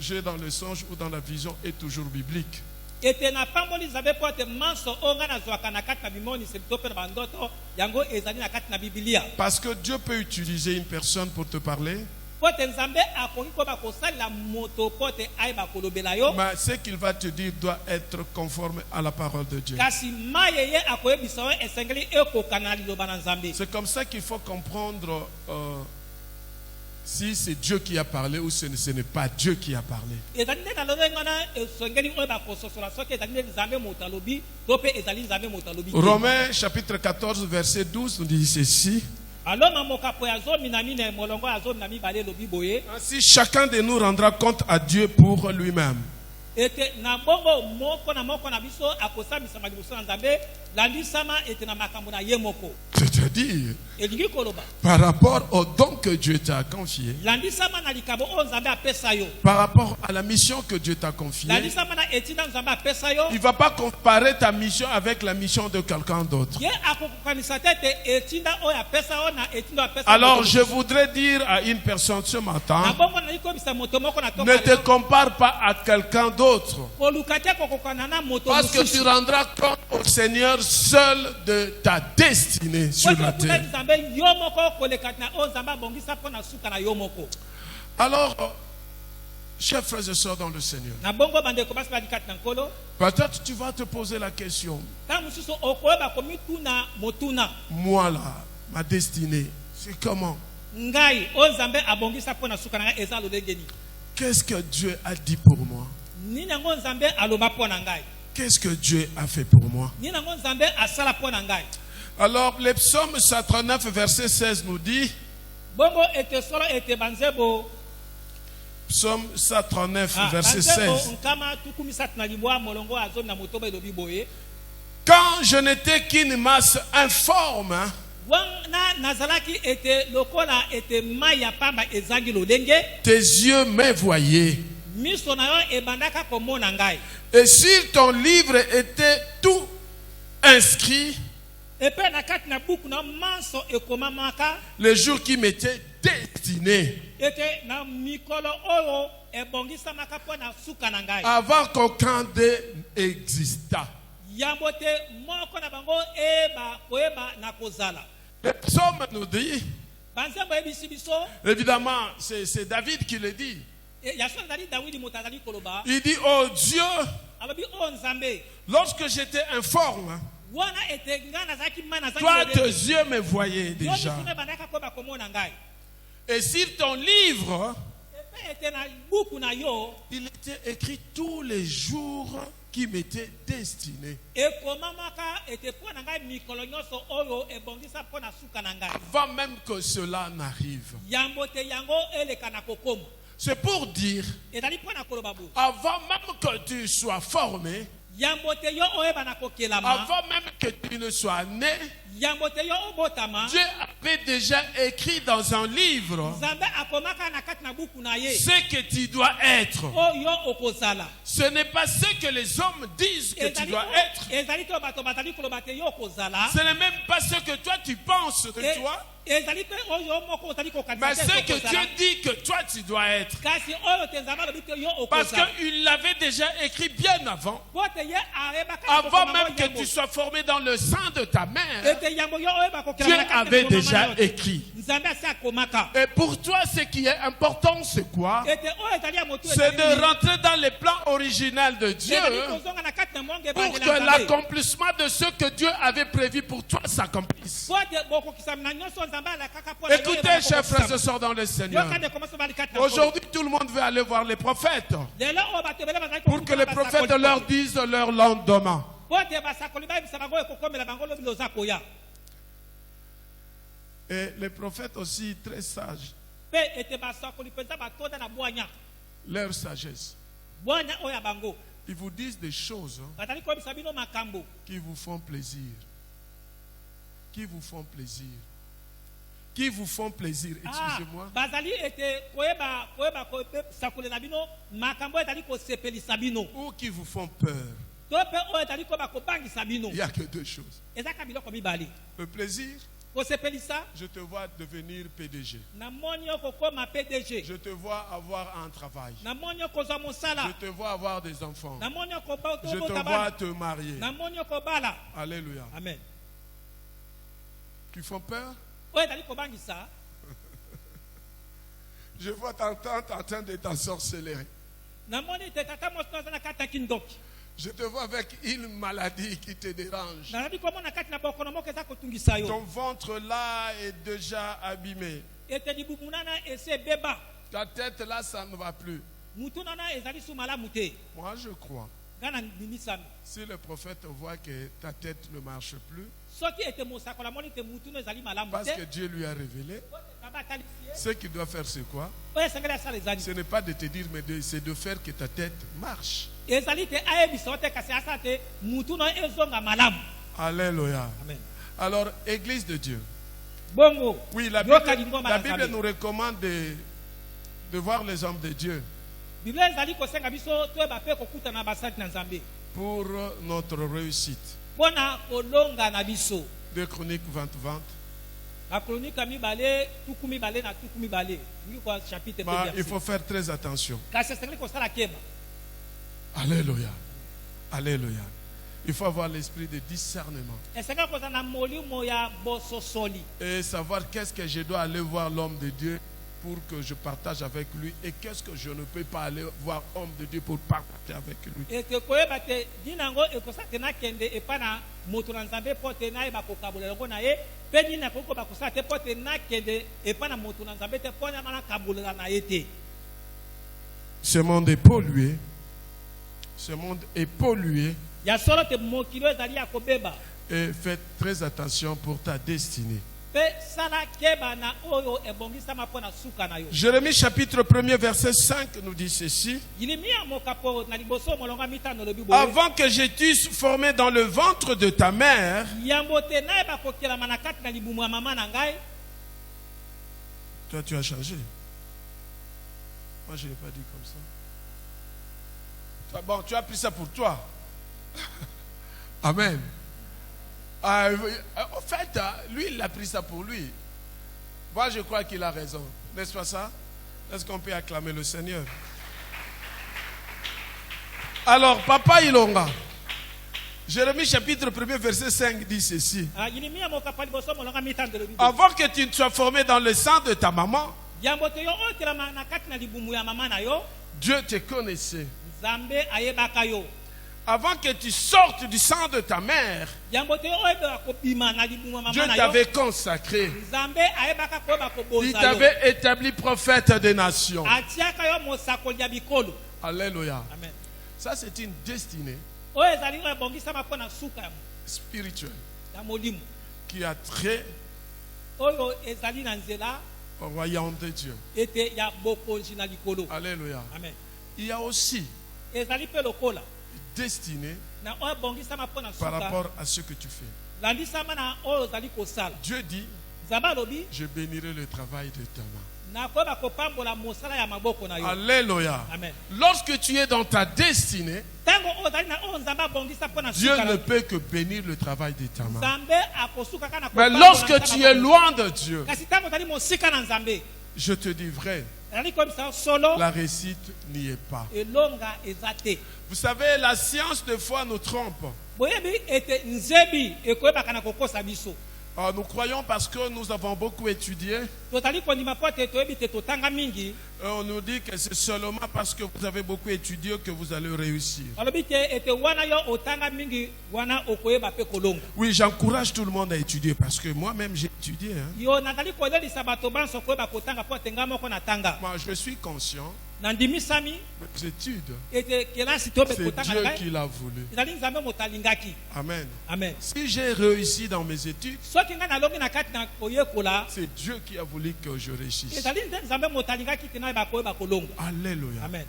Speaker 5: j'ai dans le songe ou dans la vision est toujours biblique.
Speaker 7: Ete na pamboli Nzambe po te manso onga na zwaka na kati na bimoni sebito pe na bandoto yango ezali na kati na Biblia.
Speaker 5: Parce que Dieu peut utiliser une personne pour te parler,
Speaker 7: Po te Nzambe akoki koba kosalela moto po te ayeba kolobela yo.
Speaker 5: mais ce qu'il va te dire doit être conforme à la parole de Dieu.
Speaker 7: Kasi mayeye akoyebisa yo esengeli ekokana na liloba na Nzambe.
Speaker 5: C'est comme ça qu'il faut comprendre si c'est Dieu qui a parlé ou ce n'est pas Dieu qui a parlé.
Speaker 7: Ezali nde na lolenge wana esengeli oyo bakososola soki ezali nde Nzambe moto alobi to pe ezali Nzambe moto alobi te.
Speaker 5: Romains chapitre 14 verset 12 nous dit ceci.
Speaker 7: Aloma mokapo ya zomi na mine molongo ya zomi na mibale lobi boye.
Speaker 5: Ainsi chacun de nous rendra compte à Dieu pour lui-même.
Speaker 7: Ete na bongo moko na biso akosambisama liboso na Nzambe landisama ete na makambo na ye moko.
Speaker 5: C'est-à-dire
Speaker 7: Elingi koloba
Speaker 5: par rapport au don que Dieu t'a confié,
Speaker 7: landisama na likambo o Nzambe apesa yo.
Speaker 5: par rapport à la mission que Dieu t'a confiée.
Speaker 7: Landisama na etinda Nzambe apesa yo.
Speaker 5: Il ne va pas comparer ta mission avec la mission de quelqu'un d'autre.
Speaker 7: Ye akokokanisa tete etinda o apesa yo na etinda apesa.
Speaker 5: Alors je voudrais dire à une personne ce
Speaker 7: na
Speaker 5: matin,
Speaker 7: bongo na likobisa moto moko na toka.
Speaker 5: ne te compare pas à quelqu'un d'autre.
Speaker 7: Kolukate kokokana na moto
Speaker 5: Parce que tu rendras compte au Seigneur seul de ta destinée sur la terre.
Speaker 7: Nzambe yo moko kolekata na o Nzambe bongisa pona suka na yo moko.
Speaker 5: Alors, chers frères et sœurs dans le Seigneur,
Speaker 7: Na bongo bande ko basi balikata na nkolo.
Speaker 5: peut-être tu vas te poser la question,
Speaker 7: Ta mususu okoyeba komituna motuna.
Speaker 5: moi là, ma destinée, c'est comment?
Speaker 7: Ngai o Nzambe abongisa pona suka na eza lolengeni.
Speaker 5: Qu'est-ce que Dieu a dit pour moi?
Speaker 7: Nini yango Nzambe aloba pona ngai.
Speaker 5: Qu'est-ce que Dieu a fait pour moi?
Speaker 7: Nini yango Nzambe asala pona ngai.
Speaker 5: Alors, le psaume 139, verset 16 nous dit,
Speaker 7: Bongo ete solo ete banzebo.
Speaker 5: psaume 139, verset
Speaker 7: Banzebo
Speaker 5: 16.
Speaker 7: nkama tukumisatu na libwa molongo azomi na motoba elobi boye.
Speaker 5: Quand je n'étais qu'une masse informe,
Speaker 7: Wana nazalaki ete lokola ete maya pamba ezangi lolenge.
Speaker 5: tes yeux me voyaient.
Speaker 7: Miso na yo ebandaka komona ngai.
Speaker 5: Et si ton livre était tout inscrit,
Speaker 7: Epe na kati na buku na manso ekomamaka.
Speaker 5: les jours qui m'étaient destinés,
Speaker 7: Ete na mikolo oyo ebongisamaka mpo na suka na ngai.
Speaker 5: avant qu'aucun d'eux exista.
Speaker 7: Yambo te moko na bango eba koyeba na kozala.
Speaker 5: Le psaume nous dit,
Speaker 7: Banzembo ebisi biso.
Speaker 5: évidemment, c'est David qui le dit.
Speaker 7: Yaso nzali Dawidi moto azali koloba.
Speaker 5: Il dit, oh Dieu,
Speaker 7: Alobi o Nzambe.
Speaker 5: lorsque j'étais informe,
Speaker 7: Wana ete nga nazalaki mana zangi
Speaker 5: toi,
Speaker 7: lolenge.
Speaker 5: tes yeux me voyaient
Speaker 7: Yo
Speaker 5: déjà.
Speaker 7: miso ebandaka koyeba komona ngai.
Speaker 5: Et sur ton livre,
Speaker 7: Epe ete na buku na yo.
Speaker 5: il était écrit tous les jours qui m'était destiné.
Speaker 7: ekomamaka ete mpo na ngai mikolo nyonso oyo ebongisa mpo na suka na ngai
Speaker 5: Avant même que cela n'arrive.
Speaker 7: yambo te yango eleka na kokoma
Speaker 5: C'est pour dire,
Speaker 7: ezali mpo na koloba boye
Speaker 5: avant même que tu sois formé,
Speaker 7: yambo te yo oyeba na kokelama
Speaker 5: avant même que tu ne sois né,
Speaker 7: yambo te yo obotama
Speaker 5: Dieu avait déjà écrit dans un livre
Speaker 7: nzambe akomaka na kati na buku na ye
Speaker 5: ce que tu dois être.
Speaker 7: oyo okozala
Speaker 5: Ce n'est pas ce que les hommes disent que tu dois être.
Speaker 7: ezali te bato bazali koloba te yo okozala
Speaker 5: Ce n'est même pas ce que toi tu penses de toi,
Speaker 7: ezali te oyo moko ozali
Speaker 5: mais
Speaker 7: kokanisa
Speaker 5: ce
Speaker 7: te
Speaker 5: que Dieu dit que toi tu dois être.
Speaker 7: kasi oyo te nzambe alobi te yo
Speaker 5: Parce
Speaker 7: okozala
Speaker 5: qu'il l'avait déjà écrit bien avant.
Speaker 7: po te ye ayebaka
Speaker 5: Avant même que tu sois formé dans le sein de ta mère,
Speaker 7: ete yambo yo oyeba
Speaker 5: Dieu
Speaker 7: kokelama na kati na
Speaker 5: avait
Speaker 7: komama
Speaker 5: déjà
Speaker 7: na yo te.
Speaker 5: écrit.
Speaker 7: nzambe asi akomaka
Speaker 5: Et pour toi, ce qui est important, c'est quoi?
Speaker 7: ete oyo ezali ya motu
Speaker 5: C'est de rentrer dans les plans originels de Dieu
Speaker 7: ezali kozonga na kati na monge
Speaker 5: pour
Speaker 7: ebandeli
Speaker 5: que
Speaker 7: ya nzambe
Speaker 5: l'accomplissement de ce que Dieu avait prévu pour toi s'accomplisse.
Speaker 7: po ete bokokisami na nyonso nzambe alakaka mpo na yo
Speaker 5: Écoutez,
Speaker 7: oyeba
Speaker 5: chers frères et
Speaker 7: kokokisama.
Speaker 5: sœurs dans le Seigneur,
Speaker 7: yokande komoso bali kati na nkolo.
Speaker 5: aujourd'hui tout le monde veut aller voir les prophètes
Speaker 7: lelo oyo bato ebele bazali
Speaker 5: pour que les prophètes leur disent leur lendemain.
Speaker 7: po ete basakoli bayebisa bango ekokomela bango lobi loza koya
Speaker 5: Et les prophètes aussi très sages,
Speaker 7: mpe ete basakoli mpenza batonda na bwanya
Speaker 5: leur sagesse.
Speaker 7: bwanya oyo ya bango
Speaker 5: Ils vous disent des choses
Speaker 7: bazali koyebisa bino makambo
Speaker 5: qui vous font plaisir. Qui vous font plaisir. Qui vous font plaisir. Excusez-moi.
Speaker 7: bazali ete koyeba kosakolela bino makambo oyo ezali kosepelisa bino
Speaker 5: Ou qui vous font peur.
Speaker 7: to mpe oyo ezali koyeba kobangisa bino
Speaker 5: Il n'y a que deux choses.
Speaker 7: ezaka biloko mibale
Speaker 5: Le plaisir,
Speaker 7: kosepelisa
Speaker 5: je te vois devenir PDG.
Speaker 7: namoni yo kokoma pdg
Speaker 5: Je te vois avoir un travail.
Speaker 7: namoni yo kozwa mosala
Speaker 5: Je te vois avoir des enfants.
Speaker 7: namoni yo
Speaker 5: Je te
Speaker 7: kobota
Speaker 5: vois
Speaker 7: bana
Speaker 5: te marier.
Speaker 7: namoni yo kobala
Speaker 5: Alléluia.
Speaker 7: amen
Speaker 5: Tu font peur?
Speaker 7: oyo ezali kobangisa
Speaker 5: Je vois ta tante en train de t'ensorceler.
Speaker 7: namoni te tata mosi aza na kati ya kindoki
Speaker 5: Je te vois avec une maladie qui te dérange.
Speaker 7: nazali komona kati na bokono moko eza kotungisa yo
Speaker 5: Ton ventre là est déjà abîmé.
Speaker 7: ete libumu nana esi ebeba
Speaker 5: Ta tête là, ça ne va plus.
Speaker 7: mutu nana ezali su malamu te
Speaker 5: Moi, je crois.
Speaker 7: nga na nimisami
Speaker 5: Si le prophète voit que ta tête ne marche plus,
Speaker 7: soki ete mosakolo amoni te mutu no ezali malamu
Speaker 5: parce
Speaker 7: te
Speaker 5: que Dieu lui a révélé,
Speaker 7: nzambe atalisi ye
Speaker 5: ce qu'il doit faire, c'est quoi?
Speaker 7: oyo esengeli asala ezali
Speaker 5: Ce n'est pas de te dire, mais c'est de faire que ta tête marche.
Speaker 7: ezali te ayebisa yo te kasi asala te mutu no ezonga malamu
Speaker 5: Alléluia.
Speaker 7: amen
Speaker 5: Alors, Église de Dieu.
Speaker 7: bongo
Speaker 5: Oui, la
Speaker 7: yoka
Speaker 5: Bible,
Speaker 7: lingomba
Speaker 5: la
Speaker 7: na
Speaker 5: Bible
Speaker 7: nzambe
Speaker 5: nous recommande de voir les hommes de Dieu
Speaker 7: biblia ezali kosenga biso toyeba mpe kokutana na basali na nzambe
Speaker 5: pour notre réussite.
Speaker 7: mpo na kolonga na biso
Speaker 5: 2 Chroniques 20-20.
Speaker 7: bakronika mibale tuku mibale na tuku mibale ngi kwa chapitre mpe
Speaker 5: Bah, il
Speaker 7: verset
Speaker 5: faut faire très attention.
Speaker 7: kasi esengeli kosala keba
Speaker 5: Alléluia. Alléluia. Il faut avoir l'esprit de discernement
Speaker 7: esengeli kozala na molimo ya bososoli
Speaker 5: et savoir qu'est-ce que je dois aller voir l'homme de Dieu pour que je partage avec lui et qu'est-ce que je ne peux pas aller voir homme de Dieu pour partager avec lui.
Speaker 7: ete koyeba te nini yango ekosala te nakende epai na moto na nzambe mpo te nayeba kokabolela yango na ye mpe nini nakoki koba kosala te mpo te nakende epai na moto na nzambe te mpo nama nakabolela na ye te
Speaker 5: Ce monde est pollué. Ce monde est pollué
Speaker 7: ya solo te mokili oyo ezali ya kobeba
Speaker 5: et faites très attention pour ta destinée.
Speaker 7: mpe sala keba na oyo ebongisama mpo na suka na yo
Speaker 5: Jérémie chapitre 1er verset 5 nous dit ceci.
Speaker 7: yilimi ya mokapo na liboso molongo mitano elobi boye
Speaker 5: Avant que je t'eusse formé dans le ventre de ta mère,
Speaker 7: yambo te nayeba kokelama na kati na libumu ya mama na ngai
Speaker 5: toi tu as changé. Moi je n'ai pas dit comme ça. Bon, tu as pris ça pour toi. Amen. En fait, lui, il a pris ça pour lui. Moi, je crois qu'il a raison. N'est-ce pas ça? Est-ce qu'on peut acclamer le Seigneur? Alors, Papa Ilonga, Jérémie chapitre 1er verset 5 dit ceci.
Speaker 7: yilimi ya mokapo ya liboso molongo mitano elobi boye
Speaker 5: Avant que tu ne sois formé dans le sang de ta maman,
Speaker 7: yambo te yo oyo otelama na kati na libumu ya mama na yo
Speaker 5: Dieu te connaissait.
Speaker 7: nzambe ayebaka yo
Speaker 5: Avant que tu sortes du sang de ta mère,
Speaker 7: yambo te yo oyebaka kobima na libumu ya
Speaker 5: Dieu
Speaker 7: mama na yo
Speaker 5: t'avait consacré.
Speaker 7: nzambe ayebaka koyeba
Speaker 5: Il
Speaker 7: kobonza yo
Speaker 5: t'avait établi prophète des nations.
Speaker 7: atiaka yo mosakoli ya bikolo
Speaker 5: Alléluia.
Speaker 7: amen
Speaker 5: Ça, c'est une destinée
Speaker 7: oyo ezali oyo ebongisama mpo na suka
Speaker 5: spirituel
Speaker 7: ya molimo
Speaker 5: qui a trait
Speaker 7: oyo ezali na nzela
Speaker 5: au royaume de Dieu.
Speaker 7: ete ya bokonzi na likolo.
Speaker 5: Alléluia.
Speaker 7: Amen.
Speaker 5: Il y a aussi
Speaker 7: ezali mpe lokola
Speaker 5: destiné
Speaker 7: na oyo ebongisama mpo na
Speaker 5: par
Speaker 7: suka
Speaker 5: rapport à ce que tu fais.
Speaker 7: landisama na oyo ozali kosala.
Speaker 5: Dieu dit,
Speaker 7: nzambe alobi
Speaker 5: je bénirai le travail de ta main.
Speaker 7: nakoyeba kopambola mosala ya maboko na yo.
Speaker 5: Alléluia.
Speaker 7: Amen.
Speaker 5: Lorsque tu es dans ta destinée,
Speaker 7: ntango oyo ozali na oyo nzambe abongisa mpo na
Speaker 5: Dieu
Speaker 7: suka
Speaker 5: ne
Speaker 7: na
Speaker 5: peut que bénir le travail de ta main.
Speaker 7: nzambe akosuka kaka na
Speaker 5: Mais
Speaker 7: kopambola
Speaker 5: lorsque
Speaker 7: nzambe
Speaker 5: tu es
Speaker 7: maboko.
Speaker 5: loin de Dieu,
Speaker 7: kasi ntango ozali mosika na nzambe
Speaker 5: je te dis vrai,
Speaker 7: ezali koyebisa solo
Speaker 5: la réussite n'y est pas.
Speaker 7: elonga eza te.
Speaker 5: Vous savez, la science de foi nous trompe.
Speaker 7: boyebi ete nzebi ekoyebaka na kokosa biso.
Speaker 5: Nous croyons parce que nous avons beaucoup étudié.
Speaker 7: tozali kondima mpo ete toyebi te totanga mingi.
Speaker 5: On nous dit que c'est seulement parce que vous avez beaucoup étudié que vous allez réussir.
Speaker 7: alobi te ete wana yo otanga mingi wana okoyeba mpe kolonga.
Speaker 5: Oui, j'encourage tout le monde à étudier parce que moi-même j'ai étudié.
Speaker 7: yo nazali kolelisa bato banso koyeba kotanga mpo ete nga moko natanga.
Speaker 5: Moi, je suis conscient.
Speaker 7: nandimisami
Speaker 5: Mes études,
Speaker 7: ete kelasi tobe
Speaker 5: c'est
Speaker 7: kotanga
Speaker 5: Dieu
Speaker 7: na
Speaker 5: qui
Speaker 7: ngai
Speaker 5: l'a voulu.
Speaker 7: ezali nzambe moto alingaki.
Speaker 5: Amen.
Speaker 7: Amen.
Speaker 5: Si j'ai réussi dans mes études,
Speaker 7: soki ngai nalongi na kati na koyekola
Speaker 5: c'est Dieu qui a voulu que je réussisse.
Speaker 7: ezali nde nzambe moto alingaki te nayeba koyeba kolonga.
Speaker 5: Alléluia.
Speaker 7: Amen.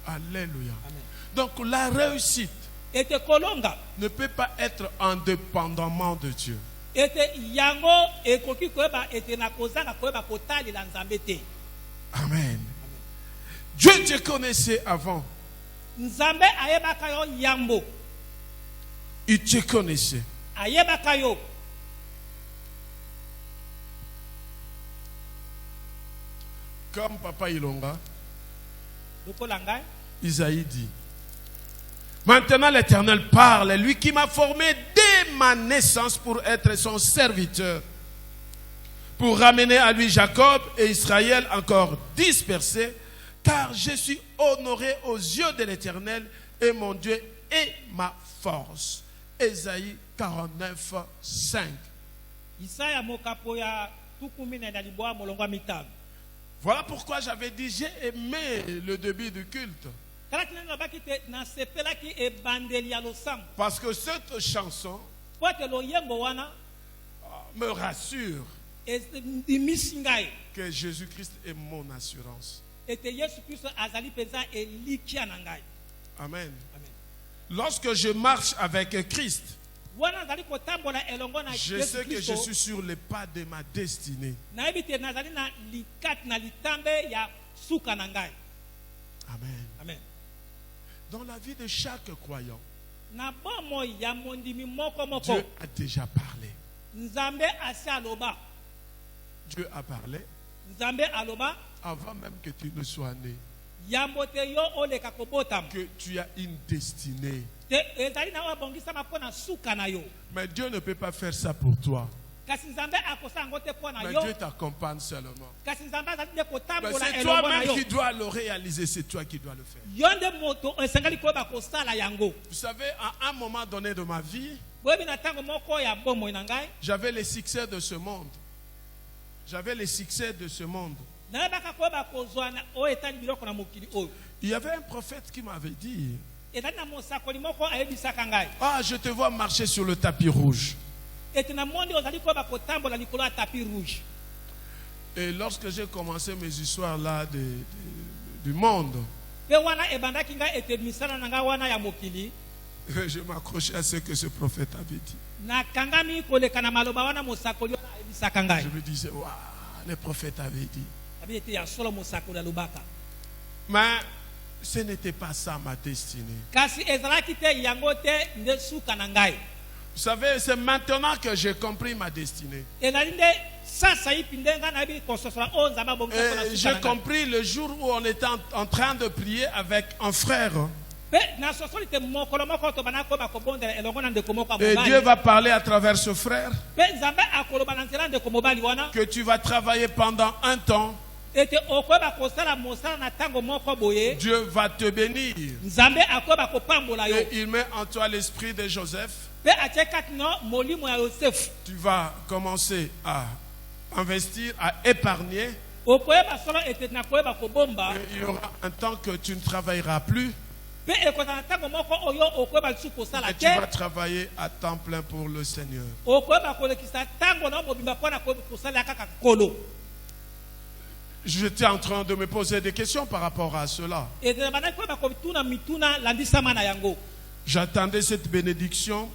Speaker 5: Alléluia.
Speaker 7: Amen.
Speaker 5: Donc la réussite
Speaker 7: ete kolonga
Speaker 5: ne peut pas être indépendamment de Dieu.
Speaker 7: ete yango ekoki koyeba ete na kozanga koyeba kotalela nzambe te.
Speaker 5: Amen. Dieu te connaissait avant.
Speaker 7: nzambe ayebaka yo yambo
Speaker 5: Il te connaissait.
Speaker 7: ayebaka yo.
Speaker 5: Comme Papa Ilonga,
Speaker 7: lokola ngai
Speaker 5: Isaïe dit. Maintenant l'Éternel parle, lui qui m'a formé dès ma naissance pour être son serviteur, pour ramener à lui Jacob et Israël encore dispersés, car je suis honoré aux yeux de l'Éternel et mon Dieu est ma force. Ésaïe 49, 5.
Speaker 7: isaya mokapo ya tukumi na libwa molongwa mitano.
Speaker 5: Voilà pourquoi j'avais dit, j'ai aimé le début du culte.
Speaker 7: kala tina nabaki te nasepelaki ebandeli ya losambo
Speaker 5: Parce que cette chanson
Speaker 7: po ete loyembo wana
Speaker 5: me rassure
Speaker 7: endimisi ngai
Speaker 5: que Jésus-Christ est mon assurance.
Speaker 7: ete yesu kristo azali mpenza elikia na ngai.
Speaker 5: Amen.
Speaker 7: Amen.
Speaker 5: Lorsque je marche avec Christ,
Speaker 7: wana nazali kotambola elongo na
Speaker 5: je
Speaker 7: yesu
Speaker 5: sais que je
Speaker 7: kristo
Speaker 5: suis sur les pas de ma destinée.
Speaker 7: nayebi te nazali na likati na litambe ya suka na ngai.
Speaker 5: Amen.
Speaker 7: Amen.
Speaker 5: Dans la vie de chaque croyant,
Speaker 7: na bomoi ya mondimi moko moko
Speaker 5: Dieu a déjà parlé.
Speaker 7: nzambe asi aloba.
Speaker 5: Dieu a parlé
Speaker 7: nzambe aloba
Speaker 5: avant même que tu ne sois né,
Speaker 7: yambo te yo oleka kobotama
Speaker 5: que tu as une destinée.
Speaker 7: te ezali na oyo abongisama mpo na suka na yo.
Speaker 5: Mais Dieu ne peut pas faire ça pour toi.
Speaker 7: kasi nzambe akosala yango te mpo na
Speaker 5: Mais
Speaker 7: yo.
Speaker 5: Dieu t'accompagne seulement.
Speaker 7: kasi nzambe azali nde
Speaker 5: Mais
Speaker 7: kotambola
Speaker 5: c'est
Speaker 7: elongo na
Speaker 5: toi-même
Speaker 7: yo.
Speaker 5: qui dois le réaliser, c'est toi qui dois le faire.
Speaker 7: yo nde moto esengeli koyeba kosala yango.
Speaker 5: Vous savez, à un moment donné de ma vie,
Speaker 7: boyebi na ntango moko ya bomoi na ngai
Speaker 5: j'avais les succès de ce monde. J'avais les succès de ce monde.
Speaker 7: nayebaka koyeba kozwa oyo etali biloko na mokili oyo.
Speaker 5: Il y avait un prophète qui m'avait dit,
Speaker 7: ezali na mosakoli moko ayebisaka ngai
Speaker 5: ah, je te vois marcher sur le tapis rouge.
Speaker 7: ete na mondi ozali koyeba kotambola likolo ya tapis rouge.
Speaker 5: Et lorsque j'ai commencé mes histoires là du monde,
Speaker 7: mpe wana ebandaki ngai ete misala na ngai wana ya mokili
Speaker 5: je m'accrochais à ce que ce prophète avait dit.
Speaker 7: nakangami koleka na maloba wana mosakoli wana ayebisaka ngai.
Speaker 5: Je me disais, waouh, le prophète avait dit.
Speaker 7: abi ete ya solo mosakoli alobaka.
Speaker 5: Mais ce n'était pas ça ma destinée.
Speaker 7: kasi ezalaki te yango te nde suka na ngai.
Speaker 5: Vous savez, c'est maintenant que j'ai compris ma destinée.
Speaker 7: ezali nde sasa yipi nde ngai nayebi kososola oyo nzambe abongisa mpo na
Speaker 5: Et
Speaker 7: suka
Speaker 5: j'ai
Speaker 7: na ngai.
Speaker 5: compris le jour où on était en train de prier avec un frère.
Speaker 7: mpe nasosoli te mokolo moko tobanda koyeba kobondela elongo na ndeko moko ya
Speaker 5: Et Dieu
Speaker 7: mobali.
Speaker 5: va parler à travers ce frère
Speaker 7: mpe nzambe akoloba na nzela ya ndeko mobali wana
Speaker 5: que tu vas travailler pendant un temps.
Speaker 7: ete okoyeba kosala mosala na ntango moko boye.
Speaker 5: Dieu va te bénir.
Speaker 7: nzambe akoyeba kopambola yo.
Speaker 5: Et il met en toi l'esprit de Joseph.
Speaker 7: mpe atie kati no molimo ya yosefu.
Speaker 5: Tu vas commencer à investir, à épargner.
Speaker 7: okoyeba solo ete nakoyeba kobomba.
Speaker 5: Et il y aura un temps que tu ne travailleras plus.
Speaker 7: Pe ekozala ntango moko oyo okoyeba lisusu kosala
Speaker 5: Et tu
Speaker 7: te.
Speaker 5: vas travailler à temps plein pour le Seigneur.
Speaker 7: Okoyeba kolekisa ntango na mobimba mpona kosala kaka kolo.
Speaker 5: J'étais en train de me poser des questions par rapport à cela.
Speaker 7: Ezala bandaki koyeba kotuna mituna landisama na yango.
Speaker 5: J'attendais cette bénédiction.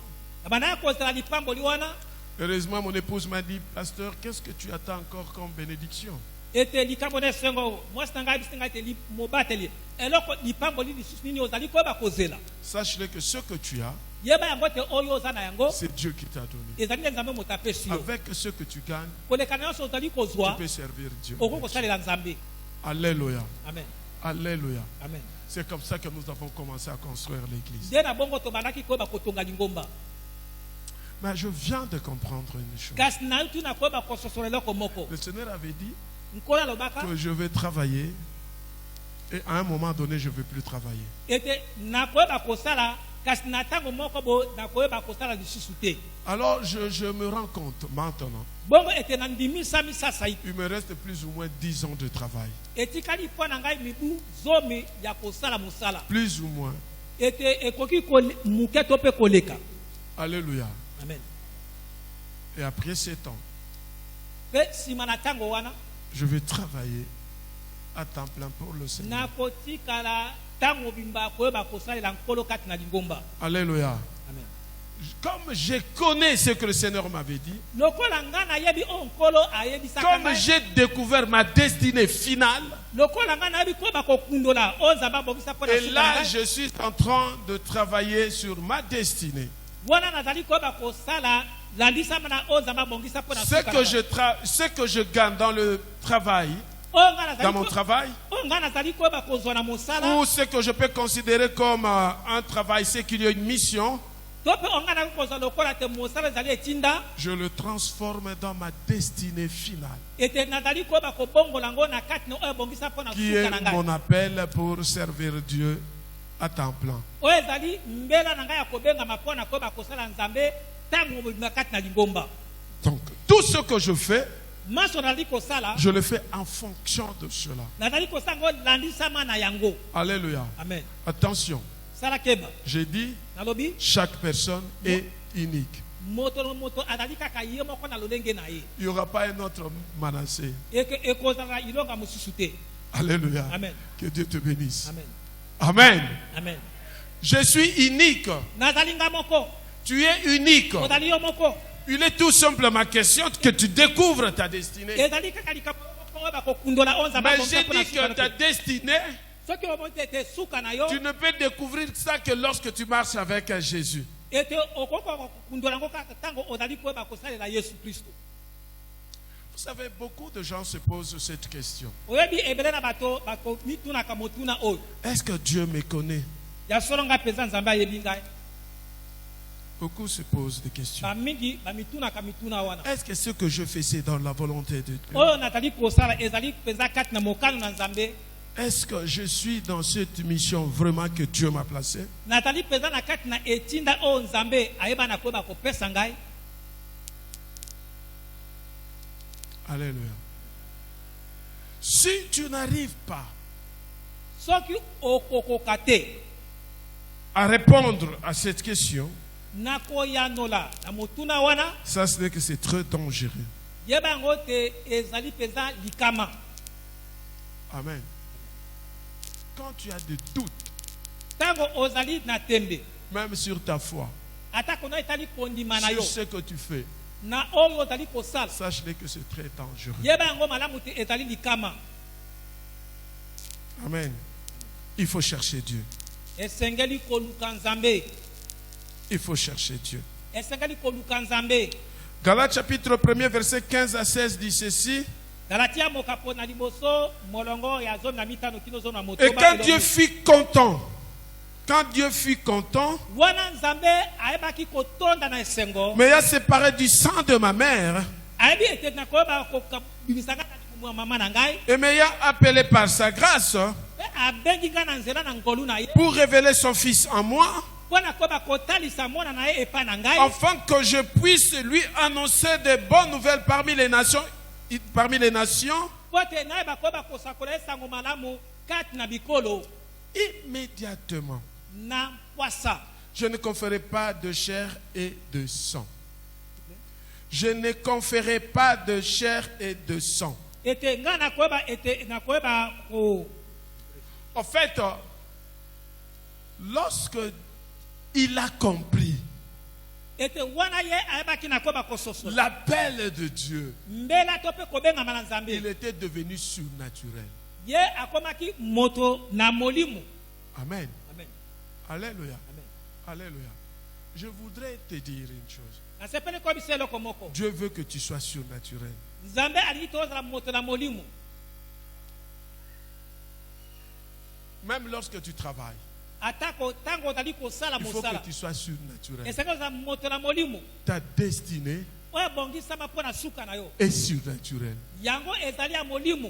Speaker 7: Bandaki kozala lipamboli wana.
Speaker 5: Heureusement, mon épouse m'a dit, pasteur, qu'est-ce que tu attends encore comme bénédiction?
Speaker 7: Ete likambo na sengo mwasi na ngai bisinga ete mobateli eloko lipamboli lisusu nini ozali koyeba kozela.
Speaker 5: Sache-le que ce que tu as,
Speaker 7: Yeba yango te oyo oza na yango
Speaker 5: c'est Dieu qui t'a donné.
Speaker 7: ezali nde nzambe moto apesi yo.
Speaker 5: Avec ce que tu gagnes,
Speaker 7: kolekana nyonso ozali
Speaker 5: tu
Speaker 7: kozwa
Speaker 5: peux servir Dieu.
Speaker 7: okoki kosalela nzambe.
Speaker 5: Alléluia.
Speaker 7: Amen.
Speaker 5: Alléluia.
Speaker 7: Amen.
Speaker 5: C'est comme ça que nous avons commencé à construire l'église.
Speaker 7: nde na bongo tobandaki koyeba kotonga lingomba.
Speaker 5: Mais je viens de comprendre une chose.
Speaker 7: kasi nauti na koyeba kososola eloko moko.
Speaker 5: Le Seigneur avait dit
Speaker 7: nkolo alobaka
Speaker 5: que je vais travailler et à un moment donné, je ne vais plus travailler.
Speaker 7: ete nakoyeba kosala kasi na ntango moko bo nakoyeba kosala lisusu te.
Speaker 5: Alors je me rends compte maintenant,
Speaker 7: bongo ete na ndimisa misasa
Speaker 5: il me reste plus ou moins 10 ans de travail.
Speaker 7: etikali mpo na ngai mibu 10 ya kosala mosala.
Speaker 5: Plus ou moins.
Speaker 7: ete ekoki moke to mpe koleka.
Speaker 5: Alléluia.
Speaker 7: Amen.
Speaker 5: Et après 7 ans,
Speaker 7: mpe nsima na ntango wana
Speaker 5: je vais travailler à temps plein pour le Seigneur.
Speaker 7: nakotikala ntango bimba koyeba kosalela nkolo kati na lingomba.
Speaker 5: Alléluia.
Speaker 7: Amen.
Speaker 5: Comme je connais ce que le Seigneur m'avait dit,
Speaker 7: lokola nga nayebi oyo nkolo ayebisaka
Speaker 5: comme
Speaker 7: ngai,
Speaker 5: j'ai découvert ma destinée finale,
Speaker 7: lokola nga nayebi koyeba kokundola oyo nzambe abongisa mpo na
Speaker 5: et
Speaker 7: suka na
Speaker 5: là
Speaker 7: ngai,
Speaker 5: je suis en train de travailler sur ma destinée.
Speaker 7: wana nazali koyeba kosala landisama na oyo nzambe abongisa mpo na suka na ngai.
Speaker 5: Ce que je gagne dans le travail,
Speaker 7: Oyo nga nazali
Speaker 5: dans mon
Speaker 7: ko-
Speaker 5: travail,
Speaker 7: oyo nga nazali koyeba kozwa na mosala
Speaker 5: ou ce que je peux considérer comme un travail, c'est qu'il y a une mission,
Speaker 7: to mpe oyo nga nazali kozwa lokola te mosala ezali etinda
Speaker 5: je le transforme dans ma destinée finale,
Speaker 7: ete nazali koyeba kobongola yango na kati na oyo ebongisa mpo na
Speaker 5: qui
Speaker 7: suka
Speaker 5: est
Speaker 7: na ngai,
Speaker 5: mon appel pour servir Dieu à temps plein.
Speaker 7: oyo ezali mbela na ngai ya kobengama mpo na koyeba kosala nzambe ntango mobimba kati na lingomba.
Speaker 5: Donc, tout ce que je fais,
Speaker 7: maso nazali kosala
Speaker 5: je le fais en fonction de cela.
Speaker 7: nazali kosala yango landisama na yango.
Speaker 5: Alléluia.
Speaker 7: Amen.
Speaker 5: Attention,
Speaker 7: sala keba
Speaker 5: j'ai dit,
Speaker 7: nalobi
Speaker 5: chaque personne est unique.
Speaker 7: moto na moto azali kaka ye moko na lolenge na ye,
Speaker 5: Il n'y aura pas un autre Manassé.
Speaker 7: ekozala ilonga mosusu te.
Speaker 5: Alléluia.
Speaker 7: Amen.
Speaker 5: Que Dieu te bénisse.
Speaker 7: Amen.
Speaker 5: Amen.
Speaker 7: Amen.
Speaker 5: Je suis unique.
Speaker 7: nazali nga moko,
Speaker 5: Tu es unique.
Speaker 7: ozali yo moko.
Speaker 5: Il est tout simplement question que tu découvres ta destinée.
Speaker 7: ezali kaka likambo moko oyo bakokundola oyo nzambe
Speaker 5: Mais
Speaker 7: abongisa
Speaker 5: j'ai
Speaker 7: mpo na
Speaker 5: dit
Speaker 7: suka
Speaker 5: que
Speaker 7: na
Speaker 5: ta
Speaker 7: te.
Speaker 5: destinée,
Speaker 7: soki omoni ete suka na yo
Speaker 5: tu ne peux découvrir ça que lorsque tu marches avec Jésus.
Speaker 7: ete okoki kokundola yango kaka ntango ozali koyeba kosalela yesu kristo.
Speaker 5: Vous savez, beaucoup de gens se posent cette question.
Speaker 7: oyebi ebele na bato bakomitunaka motuna oyo
Speaker 5: Est-ce que Dieu me connaît?
Speaker 7: ya solo ngai mpenza nzambe ayebi ngai.
Speaker 5: Beaucoup se posent des questions.
Speaker 7: bamingi bamitunaka mituna wana
Speaker 5: Est-ce que ce que je fais, c'est dans la volonté de Dieu?
Speaker 7: oyo nazali kosala ezali mpenza kati na mokano na nzambe.
Speaker 5: Est-ce que je suis dans cette mission vraiment que Dieu m'a placé?
Speaker 7: nazali mpenza na kati na etinda oyo nzambe ayeba na koyeba kopesa ngai.
Speaker 5: Alléluia. Si tu n'arrives pas
Speaker 7: soki okokoka te
Speaker 5: à répondre à cette question,
Speaker 7: nakoyanola na motuna wana,
Speaker 5: ça c'est que c'est très dangereux.
Speaker 7: yeba yango te ezali mpenza likama.
Speaker 5: Amen. Quand tu as des doutes,
Speaker 7: ntango ozali na tembe
Speaker 5: même sur ta foi,
Speaker 7: atako na etali kondima na yo
Speaker 5: sur ce que tu fais,
Speaker 7: na oyo ozali kosala,
Speaker 5: sache que c'est très dangereux.
Speaker 7: yeba yango malamu te ezali likama.
Speaker 5: Amen. Il faut chercher Dieu.
Speaker 7: esengeli koluka nzambe,
Speaker 5: Il faut chercher Dieu.
Speaker 7: esengeli koluka nzambe.
Speaker 5: Galates chapitre 1er, verset 15 à 16 dit ceci.
Speaker 7: galatia mokapo na liboso molongo ya 15 kino zo na
Speaker 5: Et
Speaker 7: motoba
Speaker 5: quand Dieu fut content,
Speaker 7: wana nzambe ayebaki kotonda na esengo,
Speaker 5: mais a séparé du sang de ma mère
Speaker 7: ayebi ete na koyeba kobimisanga na libumu ya mama na ngai,
Speaker 5: et m'ayant appelé par sa grâce
Speaker 7: pe abengi ngai na nzela na ngolu na ye
Speaker 5: pour révéler son Fils en moi,
Speaker 7: mpo na koyeba kotalisa mwana na ye epai na ngai,
Speaker 5: afin que je puisse lui annoncer de bonnes nouvelles parmi les nations,
Speaker 7: mpo te nayeba koyeba kosakola esango malamu kati na bikolo.
Speaker 5: immédiatement.
Speaker 7: na poisa.
Speaker 5: Je ne conférerai pas de chair et de sang. Je ne conférerai pas de chair et de sang.
Speaker 7: Ete nga na koeba ko
Speaker 5: En fait, lorsque il a compris
Speaker 7: ete wana ye ayebaki na koeba kososo.
Speaker 5: l'appel de Dieu,
Speaker 7: Mbela tope kobenga na Nzambe.
Speaker 5: il était devenu surnaturel.
Speaker 7: Ye akomaki moto na molimo.
Speaker 5: Amen.
Speaker 7: Amen.
Speaker 5: Alléluia.
Speaker 7: Amen.
Speaker 5: Alléluia. Je voudrais te dire une chose.
Speaker 7: Nasepele ko biselo komoko.
Speaker 5: Dieu veut que tu sois surnaturel.
Speaker 7: Nzambe ali tozala moto na molimo.
Speaker 5: Même lorsque tu travailles,
Speaker 7: Atako tango tali ko sala
Speaker 5: il faut
Speaker 7: mosala.
Speaker 5: que tu sois surnaturel.
Speaker 7: Esaka za moto na molimo.
Speaker 5: Ta destinée
Speaker 7: Oya bongisa mapona suka na yo.
Speaker 5: est surnaturelle.
Speaker 7: Yango ezali ya molimo.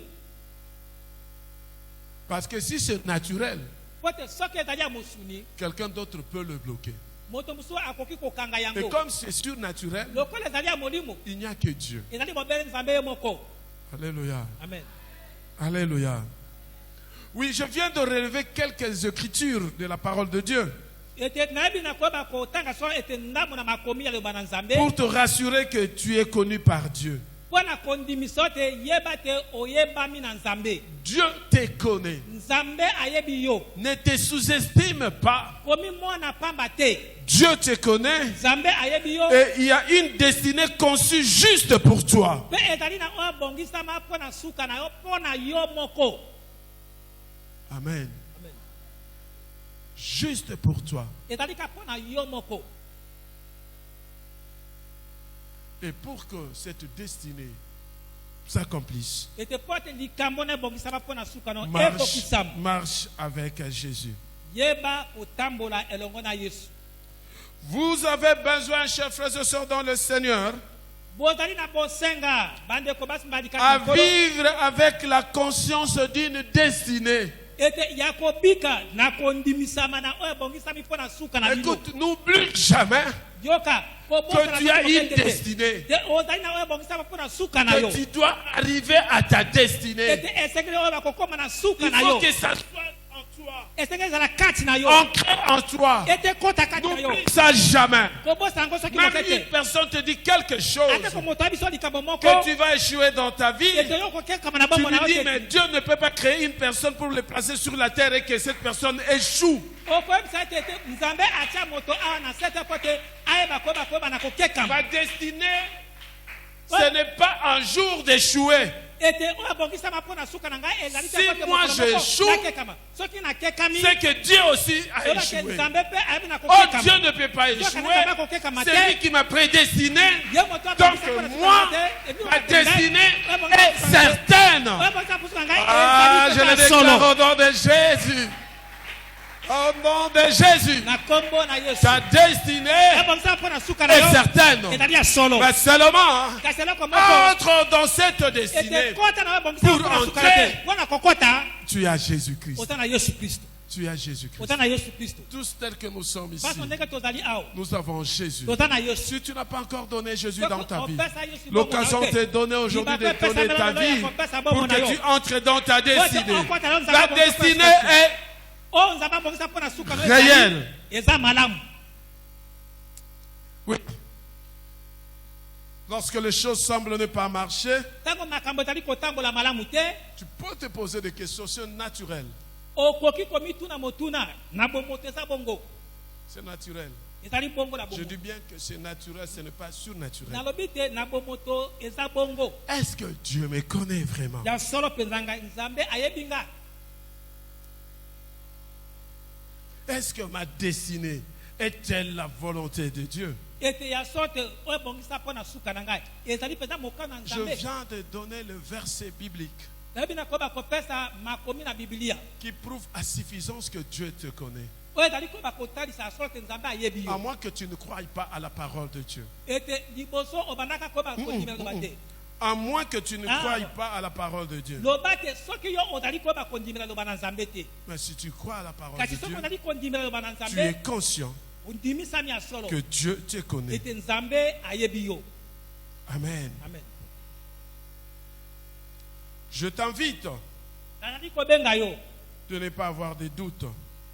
Speaker 5: Parce que si c'est naturel,
Speaker 7: Pote soki ezali ya mosuni.
Speaker 5: quelqu'un d'autre peut le bloquer.
Speaker 7: Moto musu akoki kokanga
Speaker 5: Et
Speaker 7: yango.
Speaker 5: comme c'est surnaturel,
Speaker 7: Lokola ezali ya molimo.
Speaker 5: il n'y a que Dieu.
Speaker 7: Ezali mobele Nzambe ye moko.
Speaker 5: Alléluia.
Speaker 7: Amen.
Speaker 5: Alléluia. Oui, je viens de relever quelques écritures de la parole de Dieu
Speaker 7: Ete nayebi na koyeba kotanga so ete ndambo na makomi ya loba na Nzambe.
Speaker 5: pour te rassurer que tu es connu par Dieu.
Speaker 7: Pona kondimisa te yeba te oyebami na Nzambe.
Speaker 5: Dieu te connaît.
Speaker 7: Nzambe ayebi yo.
Speaker 5: Ne te sous-estime pas.
Speaker 7: Komi mwana pamba te.
Speaker 5: Dieu te connaît
Speaker 7: Nzambe ayebi yo.
Speaker 5: et il y a une destinée conçue juste pour toi.
Speaker 7: Pe ezali na oyo bongisama pona suka na yo pona yo moko.
Speaker 5: Amen.
Speaker 7: Amen.
Speaker 5: Juste pour toi.
Speaker 7: Ezali ka pona yo moko.
Speaker 5: Et pour que cette destinée s'accomplisse,
Speaker 7: Ete pote likambo na bongisama pona suka no
Speaker 5: marche,
Speaker 7: ekokisama.
Speaker 5: marche avec Jésus.
Speaker 7: Yeba kotambola elongo na Yesu.
Speaker 5: Vous avez besoin, chers frères et sœurs dans le Seigneur,
Speaker 7: Bozali na bosenga bande ko basi mbadika
Speaker 5: à
Speaker 7: na kolo.
Speaker 5: vivre avec la conscience d'une destinée.
Speaker 7: Ete yakobika na kondimisama na oyo bongisami pona suka na bino.
Speaker 5: Écoute, n'oublie jamais
Speaker 7: Yoka
Speaker 5: que tu as une destinée.
Speaker 7: ozali na oyo bongisama pona suka na yo.
Speaker 5: Que tu dois arriver à ta destinée.
Speaker 7: Ete esengeli oyo bakokoma na suka
Speaker 5: Il
Speaker 7: na
Speaker 5: faut
Speaker 7: yo.
Speaker 5: que ça soit en toi,
Speaker 7: Esengeli ezala kati na yo.
Speaker 5: ancré en toi.
Speaker 7: Ete kota kati na yo.
Speaker 5: N'oublie ça jamais.
Speaker 7: Kobosa yango soki
Speaker 5: Même
Speaker 7: mokete.
Speaker 5: une personne te dit quelque chose
Speaker 7: Ate ko moto abiso likambo moko.
Speaker 5: que tu vas échouer dans ta vie.
Speaker 7: Ete yo kokekama na
Speaker 5: Tu
Speaker 7: bombo na
Speaker 5: lui dis,
Speaker 7: yo.
Speaker 5: mais Dieu ne peut pas créer une personne pour le placer sur la terre et que cette personne échoue.
Speaker 7: Okoyebisa ete Nzambe atia moto awa na sete pote ayeba koyeba na kokekama.
Speaker 5: Ma destinée, ce n'est pas un jour d'échouer.
Speaker 7: Ete oyo bongisama pona suka na ngai ezali te
Speaker 5: Si
Speaker 7: pote
Speaker 5: moi
Speaker 7: mokolo
Speaker 5: je
Speaker 7: moko
Speaker 5: échoue,
Speaker 7: nakekama. Soki nakekami
Speaker 5: C'est que Dieu aussi a
Speaker 7: soki
Speaker 5: échoué.
Speaker 7: Nzambe pe ayebi na
Speaker 5: Oh,
Speaker 7: kokekama.
Speaker 5: Dieu ne peut pas échouer. C'est lui qui m'a prédestiné.
Speaker 7: Ye moto
Speaker 5: Donc
Speaker 7: abongisa pona suka
Speaker 5: moi,
Speaker 7: na te, ebi
Speaker 5: ma
Speaker 7: wakati ngai,
Speaker 5: destinée
Speaker 7: oyo bongisa
Speaker 5: est
Speaker 7: suka na te.
Speaker 5: certaine.
Speaker 7: Oyo bongisa suka na ngai
Speaker 5: Ah,
Speaker 7: ezali
Speaker 5: je le
Speaker 7: te solo.
Speaker 5: déclare au nom de Jésus. Au nom de Jésus.
Speaker 7: Na kombo na Yesu.
Speaker 5: Ta destinée
Speaker 7: Oyo bongisa pona suka na
Speaker 5: est
Speaker 7: yo
Speaker 5: certaine.
Speaker 7: ezali ya solo.
Speaker 5: Mais seulement,
Speaker 7: Kasi eloko moko
Speaker 5: entre dans cette destinée.
Speaker 7: ete kota na oyo bongisa
Speaker 5: Pour
Speaker 7: pona suka na
Speaker 5: entrer.
Speaker 7: te. Wana kokota
Speaker 5: Tu as Jésus-Christ.
Speaker 7: ota na Yesu Kristo.
Speaker 5: Tu as Jésus-Christ.
Speaker 7: Ota na Yesu Kristo.
Speaker 5: Tous tels que nous sommes ici,
Speaker 7: Basi ndenge tozali awa.
Speaker 5: nous avons Jésus.
Speaker 7: Tota na Yesu.
Speaker 5: Si tu n'as pas encore donné Jésus dans ta vie,
Speaker 7: Opesa Yesu
Speaker 5: l'occasion
Speaker 7: bongo na yo
Speaker 5: t'est
Speaker 7: te.
Speaker 5: donnée aujourd'hui de
Speaker 7: Libaka
Speaker 5: donner
Speaker 7: pesa
Speaker 5: ta
Speaker 7: mbele
Speaker 5: vie
Speaker 7: ya kopesa
Speaker 5: pour
Speaker 7: bongo na
Speaker 5: que
Speaker 7: yo.
Speaker 5: tu entres dans ta destinée.
Speaker 7: Ote okota na Nzambe
Speaker 5: La
Speaker 7: bongo
Speaker 5: destinée
Speaker 7: pesa.
Speaker 5: est
Speaker 7: Oh, Nzambe abongisa mpona suka na yo
Speaker 5: réelle.
Speaker 7: eza malamu.
Speaker 5: Oui. Lorsque les choses semblent ne pas marcher,
Speaker 7: Ntango makambo etali kotambola malamu te,
Speaker 5: tu peux te poser des questions, c'est naturel.
Speaker 7: okoki komituna motuna na bomoto eza bongo.
Speaker 5: C'est naturel.
Speaker 7: Ezali bongo na
Speaker 5: Je
Speaker 7: bongo.
Speaker 5: dis bien que c'est naturel, ce n'est pas surnaturel.
Speaker 7: Nalobi te na bomoto eza bongo.
Speaker 5: Est-ce que Dieu me connaît vraiment?
Speaker 7: Ya solo mpenza ngai Nzambe ayebi nga.
Speaker 5: Est-ce que ma destinée est-elle la volonté de Dieu?
Speaker 7: Ete ya sote oyo bongisa mpona suka na ngai ezali mpenza mokano na
Speaker 5: Je
Speaker 7: Nzambe.
Speaker 5: viens de donner le verset biblique
Speaker 7: Nayebi na koyeba kopesa makomi na Biblia.
Speaker 5: qui prouve à suffisance que Dieu te connaît.
Speaker 7: Oyo ezali koyeba kotalisa ya solo te Nzambe ayebi
Speaker 5: À
Speaker 7: yo.
Speaker 5: moins que tu ne croies pas à la parole de Dieu.
Speaker 7: Ete liboso obandaka koyeba kondima loba te.
Speaker 5: À moins que tu ne
Speaker 7: Ah.
Speaker 5: croies pas à la parole de Dieu.
Speaker 7: Loba te soki yo ozali koyeba kondimela loba na Nzambe te.
Speaker 5: Mais si tu crois à la parole
Speaker 7: Kasi
Speaker 5: de
Speaker 7: soki
Speaker 5: Dieu,
Speaker 7: ozali kondimela loba na
Speaker 5: tu es
Speaker 7: Nzambe,
Speaker 5: conscient
Speaker 7: ondimisami ya solo.
Speaker 5: que Dieu te connaît.
Speaker 7: Ete Nzambe ayebi yo.
Speaker 5: Amen.
Speaker 7: Amen.
Speaker 5: Je t'invite
Speaker 7: Nazali kobenga yo
Speaker 5: de ne pas avoir de doutes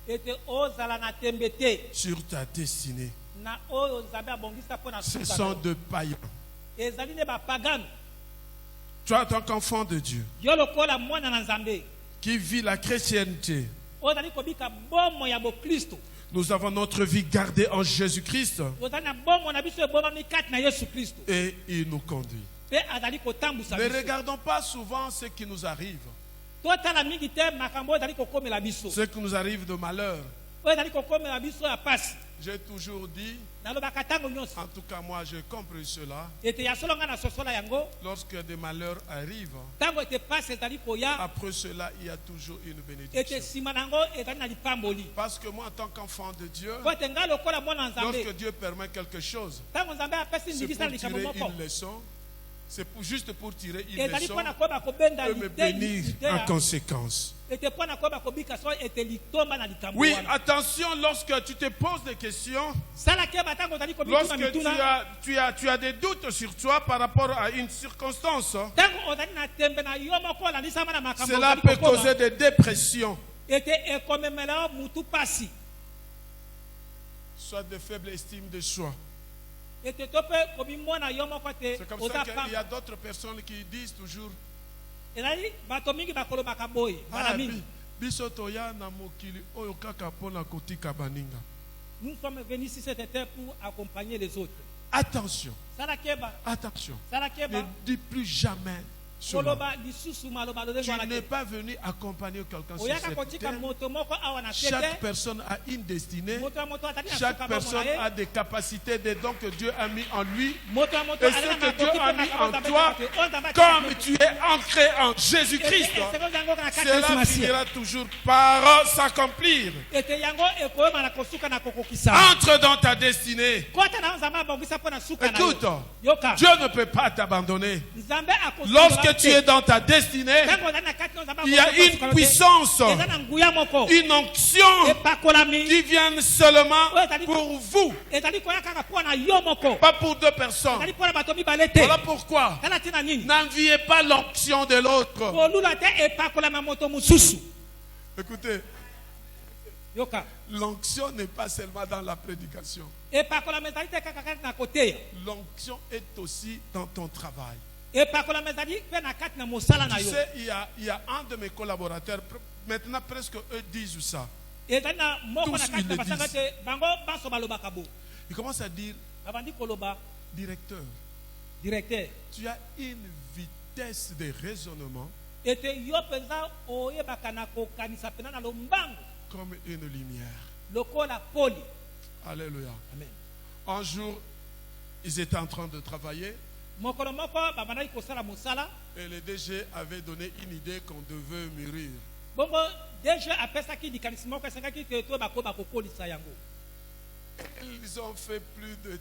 Speaker 7: ete ozala na tembe te
Speaker 5: sur ta destinée.
Speaker 7: na oyo nzambe abongisa mpo na
Speaker 5: Ce
Speaker 7: suka
Speaker 5: sont
Speaker 7: na yo.
Speaker 5: de païens.
Speaker 7: ezali nde bapagano.
Speaker 5: Toi, en tant qu'enfant de Dieu,
Speaker 7: yo lokola mwana na nzambe
Speaker 5: qui vit la chrétienté,
Speaker 7: ozali kobika bomo ya bokristo,
Speaker 5: nous avons notre vie gardée en Jésus-Christ
Speaker 7: ozali na bomo na biso ebomami kati na yesu kristo
Speaker 5: et il nous conduit.
Speaker 7: mpe azali kotambusa
Speaker 5: Ne
Speaker 7: biso.
Speaker 5: regardons pas souvent ce qui nous arrive,
Speaker 7: totala mingi te makambo oyo ezali kokomela biso,
Speaker 5: ce qui nous arrive de malheur.
Speaker 7: oyo ezali kokomela biso ya pasi.
Speaker 5: J'ai toujours dit,
Speaker 7: nalobaka ntango nyonso
Speaker 5: en tout cas moi j'ai compris cela,
Speaker 7: ete ya solo ngai na sosola yango,
Speaker 5: lorsque des malheurs arrivent,
Speaker 7: ntango ete pasi ezali koya,
Speaker 5: après cela il y a toujours une
Speaker 7: ete
Speaker 5: bénédiction.
Speaker 7: nsima na yango ezali na lipamboli.
Speaker 5: Parce que moi en tant qu'enfant de Dieu,
Speaker 7: po ete ngai lokola mwana na
Speaker 5: lorsque
Speaker 7: nzambe,
Speaker 5: Dieu permet quelque chose,
Speaker 7: ntango nzambe apesi
Speaker 5: c'est
Speaker 7: ndingisa na
Speaker 5: pour
Speaker 7: likambo
Speaker 5: tirer
Speaker 7: moko,
Speaker 5: une leçon, juste pour tirer une
Speaker 7: ezali
Speaker 5: leçon
Speaker 7: mpo na koyeba kobenda
Speaker 5: et me bénir en
Speaker 7: liteya,
Speaker 5: conséquence.
Speaker 7: ete mpo na koyeba kobika so ete litomba na likambo
Speaker 5: Oui,
Speaker 7: wana.
Speaker 5: attention, lorsque tu te poses des questions,
Speaker 7: sala keba ntango ozali kobituna
Speaker 5: lorsque
Speaker 7: mituna,
Speaker 5: tu as des doutes sur toi par rapport à une circonstance,
Speaker 7: ntango ozali na tembe na yo moko olandisama na makambo
Speaker 5: cela
Speaker 7: ozali
Speaker 5: peut
Speaker 7: kokoma,
Speaker 5: causer des dépressions,
Speaker 7: ete ekomemela yo mutu pasi,
Speaker 5: soit de faible estime de soi.
Speaker 7: ete to mpe komimona yo moko te
Speaker 5: C'est comme
Speaker 7: oza
Speaker 5: ça qu'il y
Speaker 7: pamba.
Speaker 5: a d'autres personnes qui disent toujours,
Speaker 7: ezali bato mingi bakolobaka boye bala
Speaker 5: ah,
Speaker 7: mingi,
Speaker 5: biso toya na mokili oyo kaka mpona kotika baninga.
Speaker 7: nous sommes venus ici cet été pour accompagner les autres.
Speaker 5: Attention,
Speaker 7: sala keba,
Speaker 5: attention,
Speaker 7: sala
Speaker 5: ne
Speaker 7: keba,
Speaker 5: dis plus jamais cela.
Speaker 7: koloba lisusu maloba lolenge
Speaker 5: Tu
Speaker 7: wana
Speaker 5: n'es
Speaker 7: te.
Speaker 5: pas venu accompagner quelqu'un sur
Speaker 7: oyaka
Speaker 5: cette
Speaker 7: kotika
Speaker 5: terre.
Speaker 7: moto moko awa na
Speaker 5: Chaque
Speaker 7: tete,
Speaker 5: personne a une destinée.
Speaker 7: moto ya moto atali na
Speaker 5: Chaque
Speaker 7: suka
Speaker 5: personne
Speaker 7: bomona
Speaker 5: a
Speaker 7: ye,
Speaker 5: des capacités, des dons que Dieu a mis en lui.
Speaker 7: moto ya moto
Speaker 5: Et ce
Speaker 7: alala
Speaker 5: que
Speaker 7: na
Speaker 5: Dieu
Speaker 7: koki
Speaker 5: a
Speaker 7: mpe
Speaker 5: mis
Speaker 7: makambo
Speaker 5: en
Speaker 7: nzambe
Speaker 5: toi,
Speaker 7: te, oyo nzambe atia
Speaker 5: comme
Speaker 7: na
Speaker 5: tu es ancré en Jésus-Christ,
Speaker 7: ete esekoki yango na kati ya Yesu
Speaker 5: cela
Speaker 7: Masiya.
Speaker 5: finira toujours par s'accomplir.
Speaker 7: ete yango ekoyema na kosuka na kokokisa.
Speaker 5: Entre dans ta destinée.
Speaker 7: kota na nzambe abongisa mpo na suka na yo.
Speaker 5: Écoute,
Speaker 7: yoka
Speaker 5: Dieu ne peut pas t'abandonner.
Speaker 7: nzambe
Speaker 5: Lorsque tu es dans ta destinée,
Speaker 7: ntango ozali na kati na nzambe
Speaker 5: il y a
Speaker 7: abongisa
Speaker 5: une
Speaker 7: suka na yo te,
Speaker 5: puissance,
Speaker 7: eza na nguya moko
Speaker 5: une onction
Speaker 7: epakolami
Speaker 5: qui vient seulement pour vous,
Speaker 7: ezali koya kaka mpo na yo moko,
Speaker 5: pas pour deux personnes.
Speaker 7: ezali mpo na bato mibale te.
Speaker 5: Voilà pourquoi
Speaker 7: tala ntina nini
Speaker 5: n'enviez pas l'onction de l'autre.
Speaker 7: kolula te epakolama moto mosusu.
Speaker 5: Écoutez,
Speaker 7: yoka
Speaker 5: l'onction n'est pas seulement dans la prédication.
Speaker 7: epakolama ezali te kaka kati na koteya,
Speaker 5: L'onction est aussi dans ton travail.
Speaker 7: epakolama ezali mpe na kati na mosala na
Speaker 5: Tu
Speaker 7: yo.
Speaker 5: sais, il y a un de mes collaborateurs, maintenant presque eux disent ça.
Speaker 7: ezali na moko na
Speaker 5: Tous
Speaker 7: kati
Speaker 5: ils
Speaker 7: na
Speaker 5: le
Speaker 7: basanga
Speaker 5: disent.
Speaker 7: te bango banso balobaka bo,
Speaker 5: Ils commencent à dire,
Speaker 7: babandi koloba
Speaker 5: directeur,
Speaker 7: directeur
Speaker 5: tu as une vitesse de raisonnement
Speaker 7: ete yo mpenza oyebaka na kokanisa mpena na lombangu
Speaker 5: comme une lumière.
Speaker 7: lokola poli.
Speaker 5: Alléluia.
Speaker 7: Amen.
Speaker 5: Un jour, ils étaient en train de travailler
Speaker 7: mokolo moko babandaki kosala mosala,
Speaker 5: et le DG avait donné une idée qu'on devait mûrir.
Speaker 7: bongo deje apesaki likanisi moko esengaki te to bakoba kokolisa yango.
Speaker 5: Ils ont fait plus de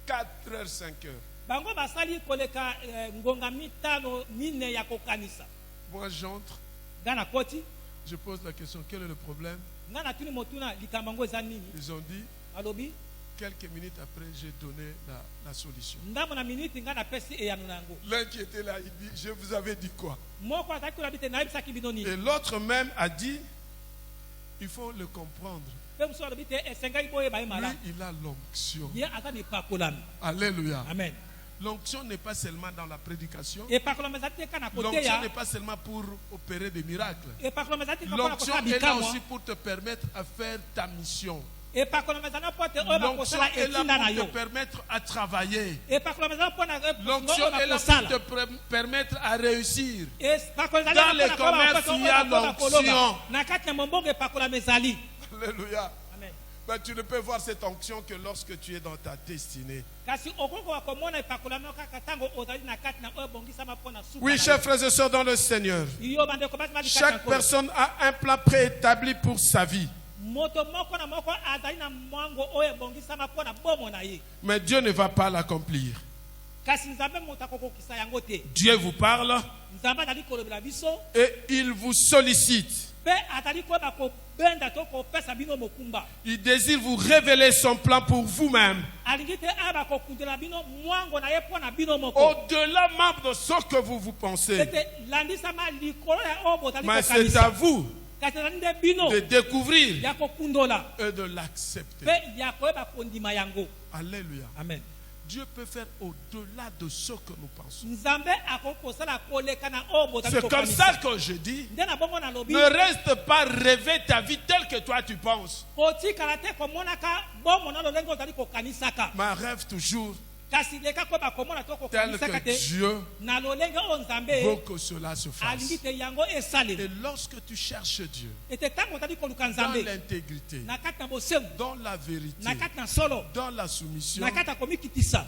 Speaker 5: 4 heures, 5 heures.
Speaker 7: bango basali koleka ngonga mitano mine ya kokanisa.
Speaker 5: Moi, j'entre,
Speaker 7: nga na koti
Speaker 5: je pose la question, quel est le problème?
Speaker 7: nga na tuni motuna likambo yango eza nini,
Speaker 5: Ils ont dit,
Speaker 7: alobi
Speaker 5: quelques minutes après, j'ai donné la solution.
Speaker 7: ndambo na miniti nga napesi eyano na yango.
Speaker 5: L'un qui était là, il dit, je vous avais dit quoi?
Speaker 7: moko azalaki kolobi te nayebisaki bino nini,
Speaker 5: Et l'autre même a dit, il faut le comprendre.
Speaker 7: mpe mosusu alobi te esengaki boyeba ye
Speaker 5: Lui,
Speaker 7: malamu,
Speaker 5: il a l'onction.
Speaker 7: ye aza na epakolami.
Speaker 5: Alléluia.
Speaker 7: Amen.
Speaker 5: L'onction n'est pas seulement dans la prédication.
Speaker 7: epakolami ezali te ka na
Speaker 5: L'onction
Speaker 7: koteya,
Speaker 5: n'est pas seulement pour opérer des miracles.
Speaker 7: epakolami ezali te ka mpona
Speaker 5: L'onction
Speaker 7: kosala
Speaker 5: est là
Speaker 7: bikamwa,
Speaker 5: aussi pour te permettre à faire ta mission.
Speaker 7: epakolami ezali na mpo te oyo
Speaker 5: L'onction
Speaker 7: bakosala
Speaker 5: est là
Speaker 7: etinda na
Speaker 5: pour
Speaker 7: yo,
Speaker 5: te permettre à travailler.
Speaker 7: epakolami ezali mpona
Speaker 5: L'onction
Speaker 7: oyo
Speaker 5: est là
Speaker 7: bakosala,
Speaker 5: pour te permettre à réussir.
Speaker 7: epakolami
Speaker 5: Dans
Speaker 7: ezali
Speaker 5: les
Speaker 7: mpona koyeba
Speaker 5: commerces,
Speaker 7: mpona
Speaker 5: il y a
Speaker 7: oyo bakoloba.
Speaker 5: l'onction.
Speaker 7: na kati na mombongo epakolami ezali.
Speaker 5: Alléluia.
Speaker 7: Amen.
Speaker 5: Mais tu ne peux voir cette onction que lorsque tu es dans ta destinée.
Speaker 7: kasi okokoka komona epakolami kaka ntango ozali na kati na oyo ebongisama mpona suka
Speaker 5: Oui,
Speaker 7: na
Speaker 5: chers
Speaker 7: yo.
Speaker 5: frères et sœurs dans le Seigneur,
Speaker 7: yo bandeko basi bali kati na
Speaker 5: chaque
Speaker 7: nkolo.
Speaker 5: personne a un plan préétabli pour sa vie.
Speaker 7: moto moko na moko azali na mwango oyo ebongisama mpona bomo na ye,
Speaker 5: Mais Dieu ne va pas l'accomplir.
Speaker 7: kasi nzambe moto akokokisa yango te.
Speaker 5: Dieu vous parle
Speaker 7: nzambe azali kolobela biso
Speaker 5: et il vous sollicite.
Speaker 7: mpe azali koyeba kobenda to kopesa bino mokumba.
Speaker 5: Il désire vous révéler son plan pour vous-même.
Speaker 7: alingi te ayeba kokundela bino mwango na ye mpona bino moko,
Speaker 5: Au-delà même de ce que vous pensez.
Speaker 7: ete landisama likolo ya oyo bozali
Speaker 5: Mais c'est
Speaker 7: kokanisa.
Speaker 5: à vous
Speaker 7: kasi ezali nde bino
Speaker 5: de découvrir
Speaker 7: ya kokundola
Speaker 5: et de l'accepter.
Speaker 7: mpe ya koyeba kondima yango.
Speaker 5: Alléluia.
Speaker 7: Amen.
Speaker 5: Dieu peut faire au-delà de ce que nous pensons.
Speaker 7: Nzambe akoki kosala koleka na oyo bozali
Speaker 5: C'est comme
Speaker 7: kokanisa.
Speaker 5: ça que je dis,
Speaker 7: nde na bongo nalobi
Speaker 5: ne reste pas rêver ta vie telle que toi tu penses.
Speaker 7: kotikala te komonaka bomoi na lolenge ozali kokanisaka
Speaker 5: Mais rêve toujours
Speaker 7: kasi leka koyeba komona to
Speaker 5: tel
Speaker 7: kokanisaka
Speaker 5: que
Speaker 7: te
Speaker 5: Dieu
Speaker 7: na lolenge oyo
Speaker 5: veut
Speaker 7: nzambe
Speaker 5: que cela se
Speaker 7: alingi
Speaker 5: fasse.
Speaker 7: te yango esalema.
Speaker 5: Et lorsque tu cherches Dieu
Speaker 7: ete ntango ozali koluka
Speaker 5: dans
Speaker 7: nzambe
Speaker 5: l'intégrité,
Speaker 7: na kati na bosembo
Speaker 5: dans la vérité,
Speaker 7: na kati na solo
Speaker 5: dans la soumission,
Speaker 7: na kati ya komikitisa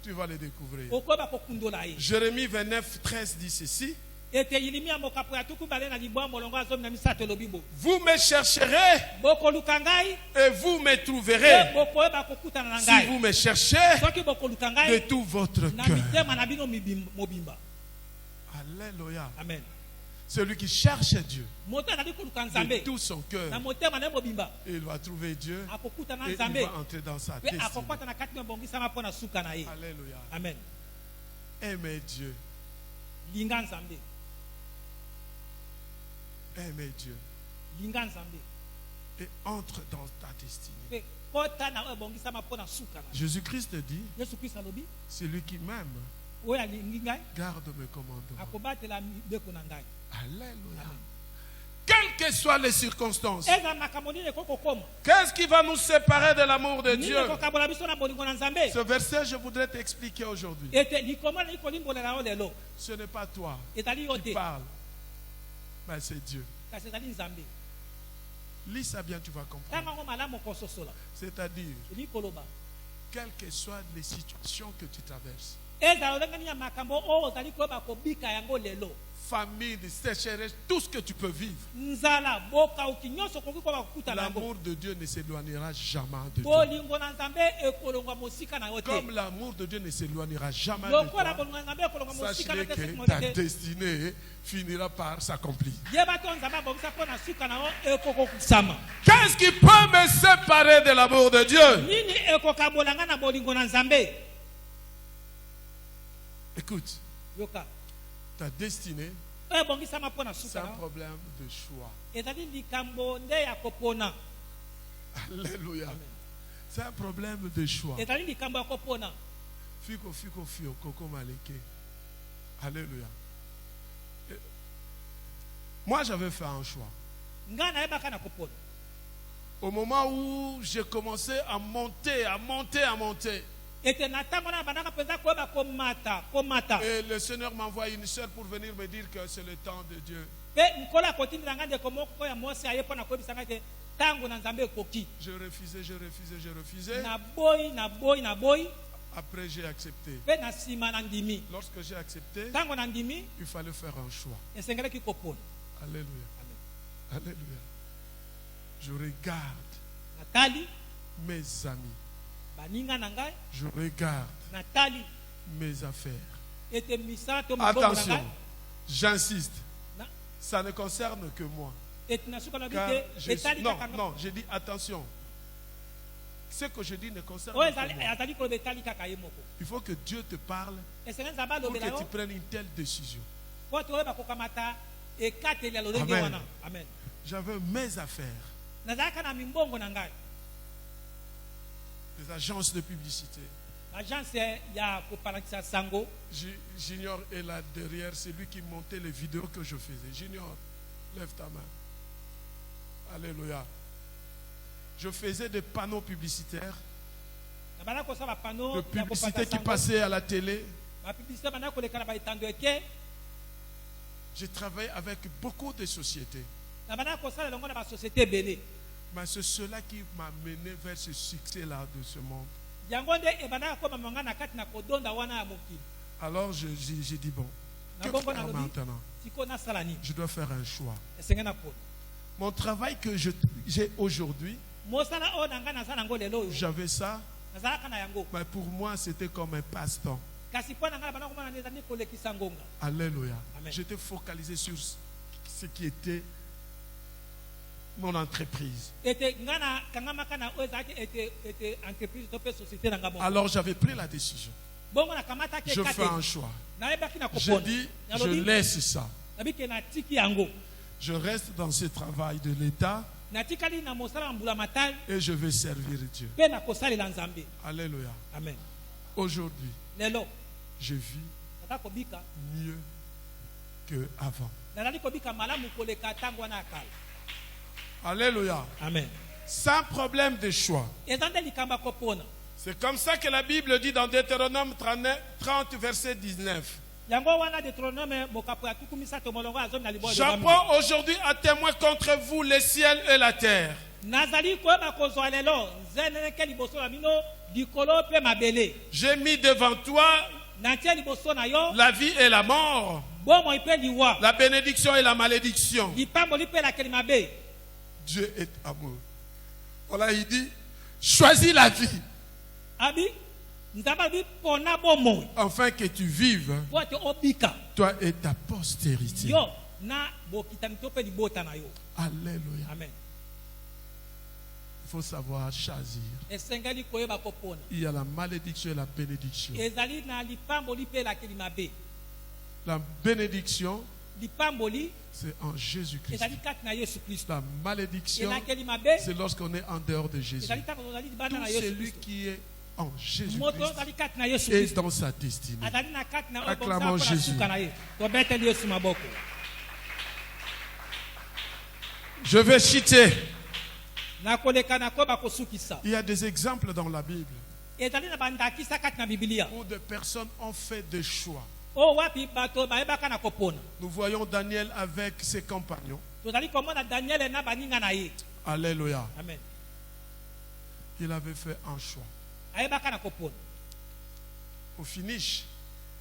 Speaker 5: tu vas le découvrir.
Speaker 7: okoyeba kokundola ye.
Speaker 5: Jérémie 29, 13 dit ceci.
Speaker 7: ete yilimi ya mokapo ya tuku mibale na libwa molongo ya zomi na misato elobi bo
Speaker 5: Vous me chercherez
Speaker 7: bokoluka ngai
Speaker 5: et vous me
Speaker 7: mpe
Speaker 5: trouverez
Speaker 7: bokoyeba kokutana na
Speaker 5: si
Speaker 7: ngai
Speaker 5: vous me cherchez
Speaker 7: soki bokoluka
Speaker 5: de
Speaker 7: ngai
Speaker 5: tout votre
Speaker 7: na
Speaker 5: cœur.
Speaker 7: mitema na bino mobimba.
Speaker 5: Alléluia.
Speaker 7: Amen.
Speaker 5: Celui qui cherche Dieu
Speaker 7: moto azali koluka
Speaker 5: de
Speaker 7: nzambe
Speaker 5: tout son cœur,
Speaker 7: na motema na ye mobimba
Speaker 5: il va trouver Dieu
Speaker 7: akokutana
Speaker 5: et il
Speaker 7: nzambe
Speaker 5: va entrer dans sa
Speaker 7: mpe
Speaker 5: destinée.
Speaker 7: akokwata na kati na ebongisama mpo na suka na ye.
Speaker 5: Alléluia.
Speaker 7: Amen.
Speaker 5: Aimez Dieu.
Speaker 7: Linga nzambe,
Speaker 5: Aimez Dieu.
Speaker 7: linga nzambe
Speaker 5: Et entre dans ta destinée.
Speaker 7: mpe kota na oyo ebongisama mpo na suka na ye.
Speaker 5: Jésus-Christ dit,
Speaker 7: Yesu kristo alobi
Speaker 5: celui qui m'aime
Speaker 7: oyo alingi ngai
Speaker 5: garde mes commandements.
Speaker 7: akobatela mibeko na ngai.
Speaker 5: Alléluia. Quelles que soient les circonstances,
Speaker 7: eza makambo nini ekoki kokoma
Speaker 5: qu'est-ce qui va nous séparer de l'amour de
Speaker 7: nini
Speaker 5: Dieu?
Speaker 7: ekokabola biso na bolingo na nzambe.
Speaker 5: Ce verset, je voudrais t'expliquer aujourd'hui.
Speaker 7: ete likoma nali kolimbolela yo lelo
Speaker 5: Ce n'est pas toi
Speaker 7: ezali yo
Speaker 5: qui
Speaker 7: te
Speaker 5: parles, mais c'est Dieu.
Speaker 7: kasi ezali nzambe.
Speaker 5: Lis ça bien, tu vas comprendre.
Speaker 7: ntango yango malamu okososola
Speaker 5: C'est-à-dire,
Speaker 7: eli koloba
Speaker 5: quelles que soient les situations que tu traverses,
Speaker 7: ezala olenge nini ya makambo oyo ozali koyeba kobika yango lelo,
Speaker 5: famine, sécheresse, tout ce que tu peux vivre,
Speaker 7: nzala bokauki nyonso okoki koyeba kokutana yango.
Speaker 5: l'amour de Dieu ne s'éloignera jamais de toi.
Speaker 7: bolingo na nzambe ekolongwa mosika na yo te.
Speaker 5: Comme l'amour de Dieu ne s'éloignera jamais de
Speaker 7: lokola
Speaker 5: toi,
Speaker 7: bolingo na nzambe ekolongwa mosika na
Speaker 5: sache
Speaker 7: te
Speaker 5: que ta destinée finira par s'accomplir.
Speaker 7: yeba to nzambe abongisa mpo na suka na yo ekokokisama.
Speaker 5: Qu'est-ce qui peut me séparer de l'amour de Dieu?
Speaker 7: nini ekokabola nga na bolingo na nzambe?
Speaker 5: Écoute,
Speaker 7: yoka
Speaker 5: ta destinée,
Speaker 7: oyo ebongisama mpo na
Speaker 5: c'est
Speaker 7: suka
Speaker 5: un
Speaker 7: na yo
Speaker 5: problème de choix.
Speaker 7: ezali likambo nde ya kopona.
Speaker 5: Alléluia. C'est un problème de choix.
Speaker 7: ezali likambo ya kopona.
Speaker 5: Fiko, fiko, fio, koko maleke. Alléluia. Moi, j'avais fait un choix.
Speaker 7: nga nayebaka na kopona.
Speaker 5: Au moment où j'ai commencé à monter,
Speaker 7: ete na ntango na bandaka mpenza koyeba komata
Speaker 5: et le Seigneur m'envoie une sœur pour venir me dire que c'est le temps de Dieu.
Speaker 7: mpe nkolo akotindela nga ndeko moko ya mwasi aye mpo na koyebisa ngai te ntango na nzambe ekoki.
Speaker 5: Je refusais.
Speaker 7: naboyi
Speaker 5: Après, j'ai accepté.
Speaker 7: mpe na nsima na ndimi.
Speaker 5: Lorsque j'ai accepté,
Speaker 7: ntango na ndimi
Speaker 5: il fallait faire un choix.
Speaker 7: esengelaki kopona.
Speaker 5: Alléluia. Alléluia. Je regarde
Speaker 7: natali
Speaker 5: mes amis.
Speaker 7: baninga na ngai,
Speaker 5: Je regarde
Speaker 7: natali
Speaker 5: mes affaires.
Speaker 7: ete misala to mibongo na
Speaker 5: Attention,
Speaker 7: ngai
Speaker 5: j'insiste.
Speaker 7: na-
Speaker 5: Ça ne concerne que moi.
Speaker 7: ete na suka na bi
Speaker 5: Car
Speaker 7: te etali kaka nga.
Speaker 5: non, j'ai dit attention. Ce que je dis ne concerne
Speaker 7: oyo
Speaker 5: que moi.
Speaker 7: azali koloba etali kaka ye moko.
Speaker 5: Il faut que Dieu te parle
Speaker 7: esenge nzambe
Speaker 5: pour
Speaker 7: alobela
Speaker 5: que tu
Speaker 7: yo
Speaker 5: prennes une telle décision.
Speaker 7: po toyeba kokamata ekateli ya lolenge
Speaker 5: Amen.
Speaker 7: wana. Amen.
Speaker 5: J'avais mes affaires,
Speaker 7: nazalaka na mimbongo na ngai,
Speaker 5: des agences de publicité.
Speaker 7: agence ya kopalakisa sango.
Speaker 5: Junior est là derrière, c'est lui qui montait les vidéos que je faisais. Junior, lève ta main. Alléluia. Je faisais des panneaux publicitaires,
Speaker 7: na bana kosala bapano
Speaker 5: de publicité qui passaient à la télé.
Speaker 7: bapiblisité bana koleka na baetando eke.
Speaker 5: J'ai travaillé avec beaucoup de sociétés.
Speaker 7: na bana kosala elongo na basosiété ebele.
Speaker 5: Mais c'est cela qui m'a mené vers ce succès-là de ce monde.
Speaker 7: yango nde ebandaka komama nga na kati na kodonda wana ya mokili.
Speaker 5: Alors j'ai dit, bon, que
Speaker 7: na bongo
Speaker 5: faire
Speaker 7: nalobi
Speaker 5: maintenant?
Speaker 7: sikoyo nasala nini?
Speaker 5: Je dois faire un choix.
Speaker 7: esenge na pona
Speaker 5: Mon travail que j'ai aujourd'hui,
Speaker 7: mosala oyo na ngai naza nango lelo oyo
Speaker 5: j'avais ça,
Speaker 7: nazalaka na yango,
Speaker 5: mais pour moi c'était comme un passe-temps.
Speaker 7: kasi mpo na ngai na bana komona nde ezali kolekisa ngonga.
Speaker 5: Alléluia.
Speaker 7: Amen.
Speaker 5: J'étais focalisé sur ce qui était mon entreprise.
Speaker 7: ete nga na kangamaka na oyo ezalaki ete entreprise to mpe société na nga bongo.
Speaker 5: Alors j'avais pris la décision.
Speaker 7: bongo nakamataki
Speaker 5: Je fais un
Speaker 7: ekate
Speaker 5: choix.
Speaker 7: nayebaki na
Speaker 5: Je
Speaker 7: kopona
Speaker 5: dis, je
Speaker 7: nalobi
Speaker 5: laisse ça.
Speaker 7: nabike natiki yango.
Speaker 5: Je reste dans ce travail de l'État
Speaker 7: natikali na mosala ya mbulamatari
Speaker 5: et je vais servir Dieu.
Speaker 7: mpe nakosalela nzambe.
Speaker 5: Alléluia.
Speaker 7: Amen.
Speaker 5: Aujourd'hui,
Speaker 7: Lelo
Speaker 5: je vis
Speaker 7: naza kobika
Speaker 5: mieux qu'avant.
Speaker 7: nazali kobika malamu koleka ntango wana ya kala.
Speaker 5: Alléluia.
Speaker 7: Amen.
Speaker 5: Sans problème de choix.
Speaker 7: eza nde likambo ya kopona.
Speaker 5: C'est comme ça que la Bible dit dans Deutéronome 30, verset 19.
Speaker 7: yango wana Deutéronome mokapo ya tuku misato molongo ya zomi na liboyo.
Speaker 5: J'apprends aujourd'hui à témoin contre vous les ciels et la terre.
Speaker 7: nazali koyeba kozwa lelo nzeneneke liboso na bino likolo mpe mabele.
Speaker 5: J'ai mis devant toi
Speaker 7: natie liboso na yo
Speaker 5: la vie et la mort,
Speaker 7: bomoi mpe liwa,
Speaker 5: la bénédiction et la malédiction.
Speaker 7: lipamboli mpe lakeli mabe.
Speaker 5: Dieu est amour. Voilà, il dit, choisis la vie,
Speaker 7: abi nzambe abi pona bomoi
Speaker 5: afin que tu vives,
Speaker 7: po ete obika
Speaker 5: toi et ta postérité.
Speaker 7: yo na bokitani to mpe libota na yo.
Speaker 5: Alléluia.
Speaker 7: Amen.
Speaker 5: Il faut savoir choisir.
Speaker 7: esengeli koyeba kopona.
Speaker 5: Il y a la malédiction et la bénédiction.
Speaker 7: ezali na lipamboli mpe lakeli mabe.
Speaker 5: La bénédiction,
Speaker 7: lipamboli
Speaker 5: c'est en Jésus-Christ.
Speaker 7: ezali kati na yesu kristo.
Speaker 5: La malédiction,
Speaker 7: elakeli mabe
Speaker 5: c'est lorsqu'on est en dehors de Jésus.
Speaker 7: ezali ntango ozali libanda
Speaker 5: Tout
Speaker 7: na yesu
Speaker 5: celui
Speaker 7: kristo.
Speaker 5: qui est en
Speaker 7: moto
Speaker 5: Jésus-Christ
Speaker 7: ozali kati na yesu
Speaker 5: est
Speaker 7: kristo
Speaker 5: dans sa destinée.
Speaker 7: azali na kati na oyo
Speaker 5: Acclamons
Speaker 7: bonzambo na
Speaker 5: Jésus.
Speaker 7: suka na ye. tobeteli yesu maboko.
Speaker 5: Je vais citer.
Speaker 7: nakoleka na koyeba kosukisa.
Speaker 5: Il y a des exemples dans la Bible
Speaker 7: ezali na bandakisa kati na bibilia
Speaker 5: où des personnes ont fait des choix.
Speaker 7: oyo wapi bato bayebaka na kopona.
Speaker 5: Nous voyons Daniel avec ses compagnons.
Speaker 7: tozali komona daniele na baninga na ye.
Speaker 5: Alléluia.
Speaker 7: amen.
Speaker 5: Il avait fait un choix.
Speaker 7: ayebaka na kopona.
Speaker 5: Au finish,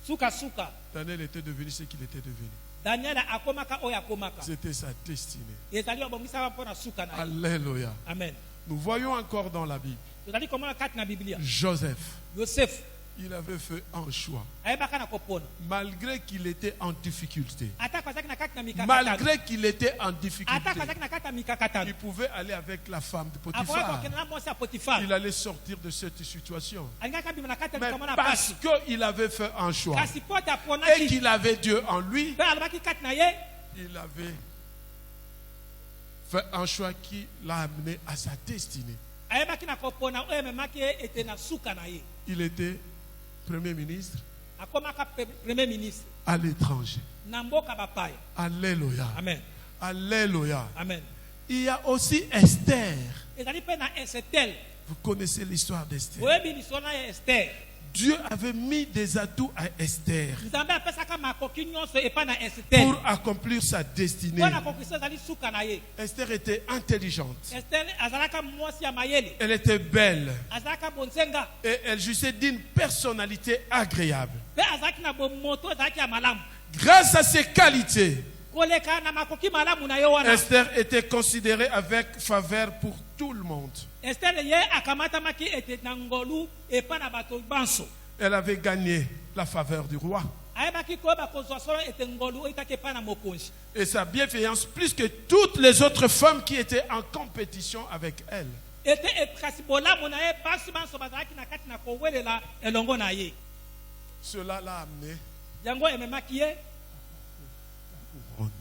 Speaker 7: sukasuka
Speaker 5: Daniel était devenu ce qu'il était devenu.
Speaker 7: daniele akomaka oyo akomaka.
Speaker 5: C'était sa destinée.
Speaker 7: ezali obongisaka mpo na suka na ye.
Speaker 5: Alléluia.
Speaker 7: amen.
Speaker 5: Nous voyons encore dans la Bible
Speaker 7: tozali komona kati na biblia
Speaker 5: Joseph.
Speaker 7: yosefu
Speaker 5: Il avait fait un choix.
Speaker 7: ayebaka na kopona.
Speaker 5: Malgré qu'il était en difficulté.
Speaker 7: atako azalaki na kati na mikakatano.
Speaker 5: Malgré qu'il était en difficulté.
Speaker 7: atako azalaki na kati na mikakatano.
Speaker 5: Il pouvait aller avec la femme de
Speaker 7: akoki
Speaker 5: Potiphar.
Speaker 7: kokende na mwasi ya potifar.
Speaker 5: Il allait sortir de cette situation.
Speaker 7: alingaki abima na kati ya
Speaker 5: Mais
Speaker 7: likambo na
Speaker 5: parce
Speaker 7: pasi.
Speaker 5: qu'il avait fait un choix
Speaker 7: kasi po te
Speaker 5: et
Speaker 7: aponaki
Speaker 5: qu'il avait Dieu en lui,
Speaker 7: mpe alobaki kati na ye
Speaker 5: il avait fait un choix qui l'a amené à sa destinée.
Speaker 7: ayebaki na kopona oyo ememaki ye ete na suka na ye.
Speaker 5: Il était Premier ministre
Speaker 7: akomaka premier ministre
Speaker 5: à l'étranger.
Speaker 7: na mboka bapaya.
Speaker 5: Alléluia.
Speaker 7: amen.
Speaker 5: Alléluia.
Speaker 7: amen.
Speaker 5: Il y a aussi Esther.
Speaker 7: ezali mpe na esetel.
Speaker 5: Vous connaissez l'histoire d'Esther.
Speaker 7: oyebi liso na ye ester.
Speaker 5: Dieu avait mis des atouts à Esther
Speaker 7: nzambe apesaka makoki nyonso epai na esetel
Speaker 5: pour accomplir sa destinée.
Speaker 7: mpo na kokisa ezali suka na ye.
Speaker 5: Esther était intelligente.
Speaker 7: ester azalaka mwasi ya mayele,
Speaker 5: Elle était belle
Speaker 7: azalaka bonzenga,
Speaker 5: et elle jouissait d'une personnalité agréable.
Speaker 7: mpe azalaki na bomoto ezalaki ya malamu.
Speaker 5: Grâce à ses qualités,
Speaker 7: koleka na makoki malamu na ye wana,
Speaker 5: Esther était considérée avec faveur pour tout le monde.
Speaker 7: ester ye akamatamaki ete na ngolu epai na bato banso.
Speaker 5: Elle avait gagné la faveur du roi
Speaker 7: ayebaki koyeba kozwa solo ete ngolu oyitaki epai na mokonzi.
Speaker 5: et sa bienveillance plus que toutes les autres femmes qui étaient en compétition avec elle.
Speaker 7: ete kasi bolamu na ye basi banso bazalaki na kati na kowelela elongo na ye.
Speaker 5: Cela l'a amené
Speaker 7: yango ememaki ye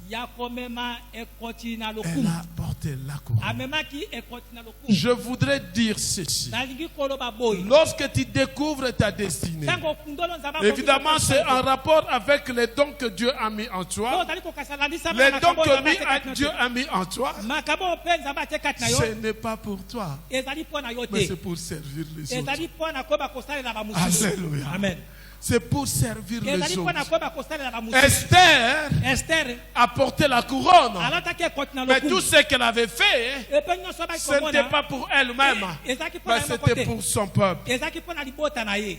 Speaker 7: ya komema ekoti na
Speaker 5: Elle
Speaker 7: lokumu.
Speaker 5: a porté la couronne.
Speaker 7: amemaki ekoti na lokumu.
Speaker 5: Je voudrais dire ceci.
Speaker 7: nalingi koloba boye
Speaker 5: Lorsque tu découvres ta destinée,
Speaker 7: ntango kundolo nzambe
Speaker 5: évidemment c'est en rapport avec les dons que Dieu a mis en toi.
Speaker 7: ozali kokasalanisa
Speaker 5: Les dons que Dieu a mis en toi,
Speaker 7: makambo mpe nzambe atie kati na yo
Speaker 5: ce n'est pas pour toi,
Speaker 7: ezali mpo na yo
Speaker 5: mais c'est
Speaker 7: te,
Speaker 5: pour servir les autres.
Speaker 7: ezali mpo na koyeba kosalela bamosusu.
Speaker 5: Alléluia.
Speaker 7: amen.
Speaker 5: C'est pour servir
Speaker 7: ezali
Speaker 5: les
Speaker 7: mpo na
Speaker 5: autres.
Speaker 7: koyeba kosalela bamosusu.
Speaker 5: Esther
Speaker 7: ester
Speaker 5: a porté la couronne,
Speaker 7: alataki ekoti na
Speaker 5: mais tout
Speaker 7: lokumu
Speaker 5: ce qu'elle avait fait,
Speaker 7: epe nyonso baki
Speaker 5: ce n'était
Speaker 7: komona
Speaker 5: pas pour elle-même,
Speaker 7: ezalaki mpo
Speaker 5: mais
Speaker 7: na ye moko
Speaker 5: c'était
Speaker 7: te,
Speaker 5: pour son peuple.
Speaker 7: ezalaki mpo na libota na ye.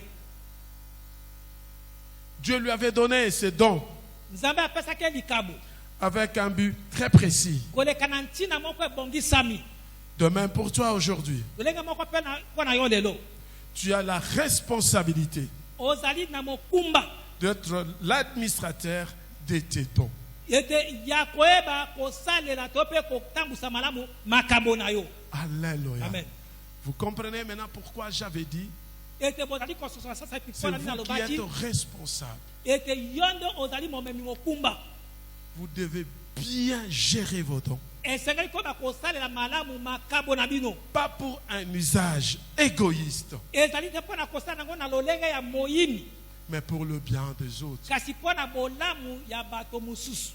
Speaker 5: Dieu lui avait donné ses dons
Speaker 7: nzambe apesaki ye likabo
Speaker 5: avec un but très précis.
Speaker 7: koleka na ntina moko ebongisami.
Speaker 5: Demain pour toi aujourd'hui,
Speaker 7: lolenge moko mpo na yo lelo
Speaker 5: tu as la responsabilité
Speaker 7: ozali na mokumba
Speaker 5: d'être l'administrateur de tes dons.
Speaker 7: ete ya koyeba kosalela to mpe kotambusa malamu makambo na yo.
Speaker 5: Alléluia.
Speaker 7: amen.
Speaker 5: Vous comprenez maintenant pourquoi j'avais dit,
Speaker 7: ete bozali kososola sasa
Speaker 5: c'est
Speaker 7: mpona nini
Speaker 5: vous qui
Speaker 7: alobaki
Speaker 5: êtes responsable.
Speaker 7: ete yo nde ozali momemi mokumba.
Speaker 5: Vous devez bien gérer vos dons.
Speaker 7: esengeli ko bakosalela malamu makambo na bino.
Speaker 5: Pas pour un usage égoïste,
Speaker 7: Ezali te mpona kosala yango na lolenge ya moyini,
Speaker 5: mais pour le bien des autres.
Speaker 7: kasi mpona bolamu ya bato mosusu.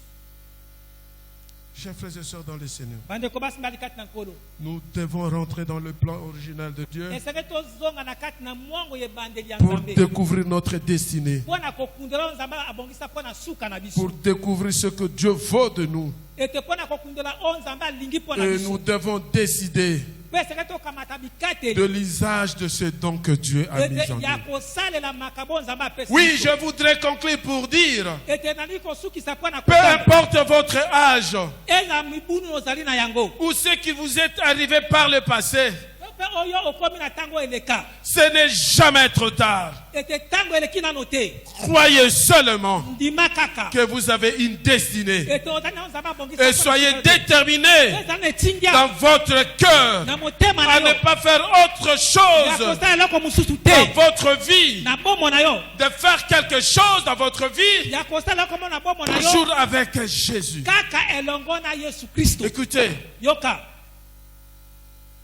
Speaker 5: Chers frères et sœurs dans le Seigneur,
Speaker 7: Bandeko basimbali kati na nkolo.
Speaker 5: nous devons rentrer dans le plan original de Dieu
Speaker 7: Esengeli tozonga na kati na mwango ya ebandeli ya
Speaker 5: pour
Speaker 7: Nzambe.
Speaker 5: découvrir notre destinée,
Speaker 7: Mpona kokundela oyo Nzambe abongisa mpona suka na biso.
Speaker 5: pour découvrir ce que Dieu veut de nous.
Speaker 7: Ete mpona kokundela oyo Nzambe alingi mpona
Speaker 5: Et
Speaker 7: biso.
Speaker 5: nous devons décider
Speaker 7: Mpe esengeli tokamata bikateli.
Speaker 5: de l'usage de ce don que Dieu a mis en
Speaker 7: Ete ya
Speaker 5: nous.
Speaker 7: kosalela makambo oyo Nzambe apesi
Speaker 5: Oui,
Speaker 7: biso.
Speaker 5: je voudrais conclure pour dire,
Speaker 7: Ete nali kosukisa mpona
Speaker 5: peu importe votre âge
Speaker 7: eza mibunu ozali na yango.
Speaker 5: ou ce qui vous est arrivé par le passé,
Speaker 7: Mpe oyo okomi na ntango eleka.
Speaker 5: ce n'est jamais trop tard.
Speaker 7: Ete ntango eleki nano te.
Speaker 5: Croyez seulement
Speaker 7: Ndima kaka.
Speaker 5: que vous avez une destinée
Speaker 7: Ete ozali na oyo Nzambe abongisa
Speaker 5: et
Speaker 7: mpona
Speaker 5: soyez
Speaker 7: suka na biso.
Speaker 5: déterminés
Speaker 7: Eza na etingia
Speaker 5: dans votre cœur
Speaker 7: na motema
Speaker 5: à
Speaker 7: na
Speaker 5: ne
Speaker 7: yo.
Speaker 5: pas faire autre
Speaker 7: Ya
Speaker 5: chose
Speaker 7: kosala eloko mosusu
Speaker 5: dans
Speaker 7: te.
Speaker 5: votre vie,
Speaker 7: Na bomo na yo.
Speaker 5: de faire quelque chose dans votre vie,
Speaker 7: Ya kosala eloko mo na bomo na yo.
Speaker 5: toujours avec Jésus.
Speaker 7: Kaka elongo na Yesu Kristo.
Speaker 5: Écoutez,
Speaker 7: Yoka.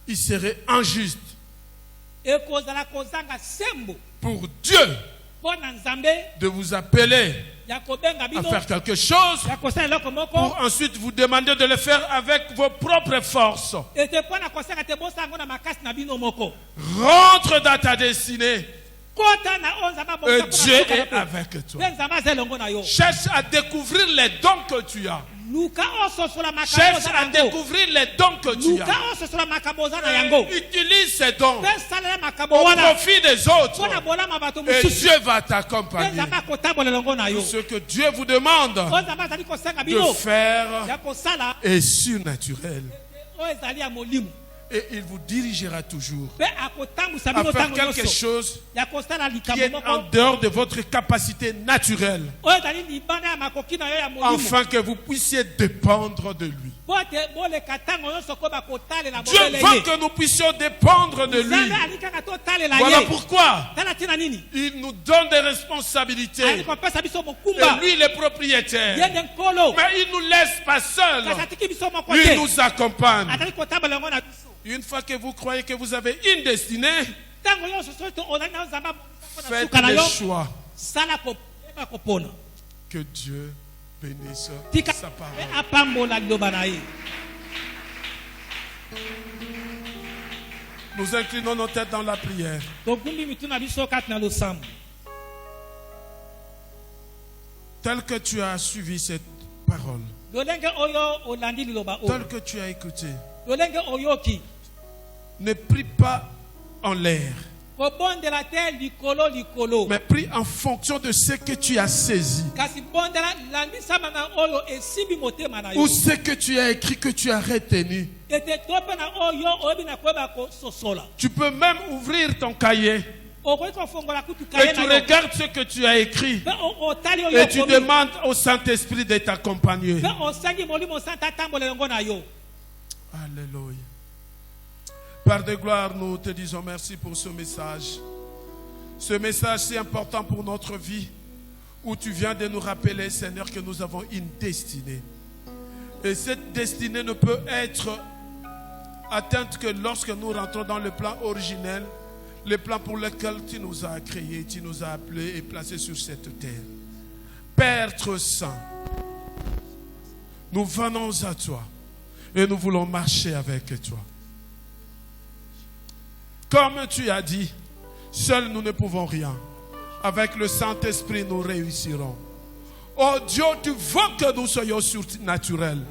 Speaker 5: il serait injuste
Speaker 7: Ekozala kozanga sembo.
Speaker 5: pour Dieu
Speaker 7: Mpona Nzambe
Speaker 5: de vous appeler
Speaker 7: ya kobenga
Speaker 5: à
Speaker 7: bino.
Speaker 5: faire quelque chose
Speaker 7: Ya kosala eloko moko.
Speaker 5: pour ensuite vous demander de le faire avec vos propres forces.
Speaker 7: Ete mpona kosala te bosala yango na makasi na bino moko.
Speaker 5: Rentre dans ta destinée
Speaker 7: Kota na oyo Nzambe abongisa
Speaker 5: et
Speaker 7: mpona
Speaker 5: Dieu
Speaker 7: suka na
Speaker 5: est
Speaker 7: yo.
Speaker 5: avec toi.
Speaker 7: Mpe Nzambe aza elongo na yo.
Speaker 5: Cherche à découvrir les dons que tu as.
Speaker 7: Luka ososola makambo
Speaker 5: Cherche
Speaker 7: oza
Speaker 5: à
Speaker 7: na yango.
Speaker 5: découvrir les dons que tu
Speaker 7: Luka
Speaker 5: as.
Speaker 7: ososola makambo oza na yango.
Speaker 5: Utilise ces dons
Speaker 7: Mpe salela makambo
Speaker 5: au
Speaker 7: wana
Speaker 5: profit des autres
Speaker 7: mpona bolama bato
Speaker 5: et
Speaker 7: mosusu.
Speaker 5: Dieu va
Speaker 7: Mpe
Speaker 5: t'accompagner.
Speaker 7: Nzambe akotambola elongo na yo.
Speaker 5: Ce que Dieu vous demande
Speaker 7: Oyo Nzambe azali kosenga
Speaker 5: de
Speaker 7: bino
Speaker 5: faire
Speaker 7: ya kosala
Speaker 5: est surnaturel.
Speaker 7: oyo ezali ya molimo.
Speaker 5: Et il vous dirigera toujours
Speaker 7: Mpe akotambusa
Speaker 5: à
Speaker 7: bino
Speaker 5: faire
Speaker 7: ntango
Speaker 5: quelque
Speaker 7: nyonso
Speaker 5: chose
Speaker 7: ya kosala
Speaker 5: qui
Speaker 7: likambo
Speaker 5: est en
Speaker 7: moko
Speaker 5: dehors de votre capacité naturelle,
Speaker 7: oyo ezali libanda ya makoki na yo ya molimo.
Speaker 5: afin que vous puissiez dépendre de lui.
Speaker 7: Po ete boleka ntango nyonso ko bakotalela
Speaker 5: Dieu
Speaker 7: bobele
Speaker 5: veut
Speaker 7: ye.
Speaker 5: que nous puissions dépendre de lui.
Speaker 7: Nzambe ali kaka totalela
Speaker 5: Voilà
Speaker 7: ye.
Speaker 5: pourquoi
Speaker 7: Tala ntina nini?
Speaker 5: il nous donne des responsabilités.
Speaker 7: Ali kopesa biso
Speaker 5: Et
Speaker 7: mokumba.
Speaker 5: lui, le
Speaker 7: Ye
Speaker 5: propriétaire.
Speaker 7: nde nkolo.
Speaker 5: Mais il ne nous laisse pas seuls.
Speaker 7: Kasi atiki biso moko
Speaker 5: Il
Speaker 7: te.
Speaker 5: nous accompagne.
Speaker 7: Atali kotambola yango na biso.
Speaker 5: Une fois que vous croyez que vous avez une destinée,
Speaker 7: Ntango nyonso soki ozali na Nzambe abongisa mpona
Speaker 5: faites
Speaker 7: suka na
Speaker 5: des
Speaker 7: yo.
Speaker 5: choix.
Speaker 7: Sala koyeba kopona.
Speaker 5: Que Dieu bénisse
Speaker 7: Tika
Speaker 5: sa
Speaker 7: mpe
Speaker 5: parole.
Speaker 7: apambola liloba na ye.
Speaker 5: Nous inclinons nos têtes dans la prière.
Speaker 7: Togumbi mitu na biso kati na losambo.
Speaker 5: Tel que tu as suivi cette parole,
Speaker 7: Lolenge oyo olandi liloba
Speaker 5: tel
Speaker 7: oyo.
Speaker 5: que tu as écouté,
Speaker 7: Lolenge oyoki.
Speaker 5: ne prie pas en l'air,
Speaker 7: Kobondela te likolo.
Speaker 5: mais prie en fonction de ce que tu as saisi
Speaker 7: Kasi bondela landisama na oyo esimbi motema na yo.
Speaker 5: ou ce que tu as écrit, que tu as retenu.
Speaker 7: Ete tope na oyo oyebi na koyeba kososola.
Speaker 5: Tu peux même ouvrir ton cahier
Speaker 7: Okoki kofongola kutu
Speaker 5: et
Speaker 7: kaye
Speaker 5: tu
Speaker 7: na yo.
Speaker 5: regardes ce que tu as écrit
Speaker 7: Mpe otali oyo
Speaker 5: et tu
Speaker 7: okomi.
Speaker 5: demandes au Saint-Esprit de t'accompagner.
Speaker 7: Mpe osengi molimo santa atambola yango na yo.
Speaker 5: Alléluia. Père de gloire, nous te disons merci pour ce message. Ce message si important pour notre vie, où tu viens de nous rappeler, Seigneur, que nous avons une destinée. Et cette destinée ne peut être atteinte que lorsque nous rentrons dans le plan originel, le plan pour lequel tu nous as créés, tu nous as appelés et placés sur cette terre. Père très saint, nous venons à toi et nous voulons marcher avec toi. Comme tu as dit, seuls nous ne pouvons rien. Avec le Saint-Esprit, nous réussirons. Oh Dieu, tu veux que nous soyons surnaturels.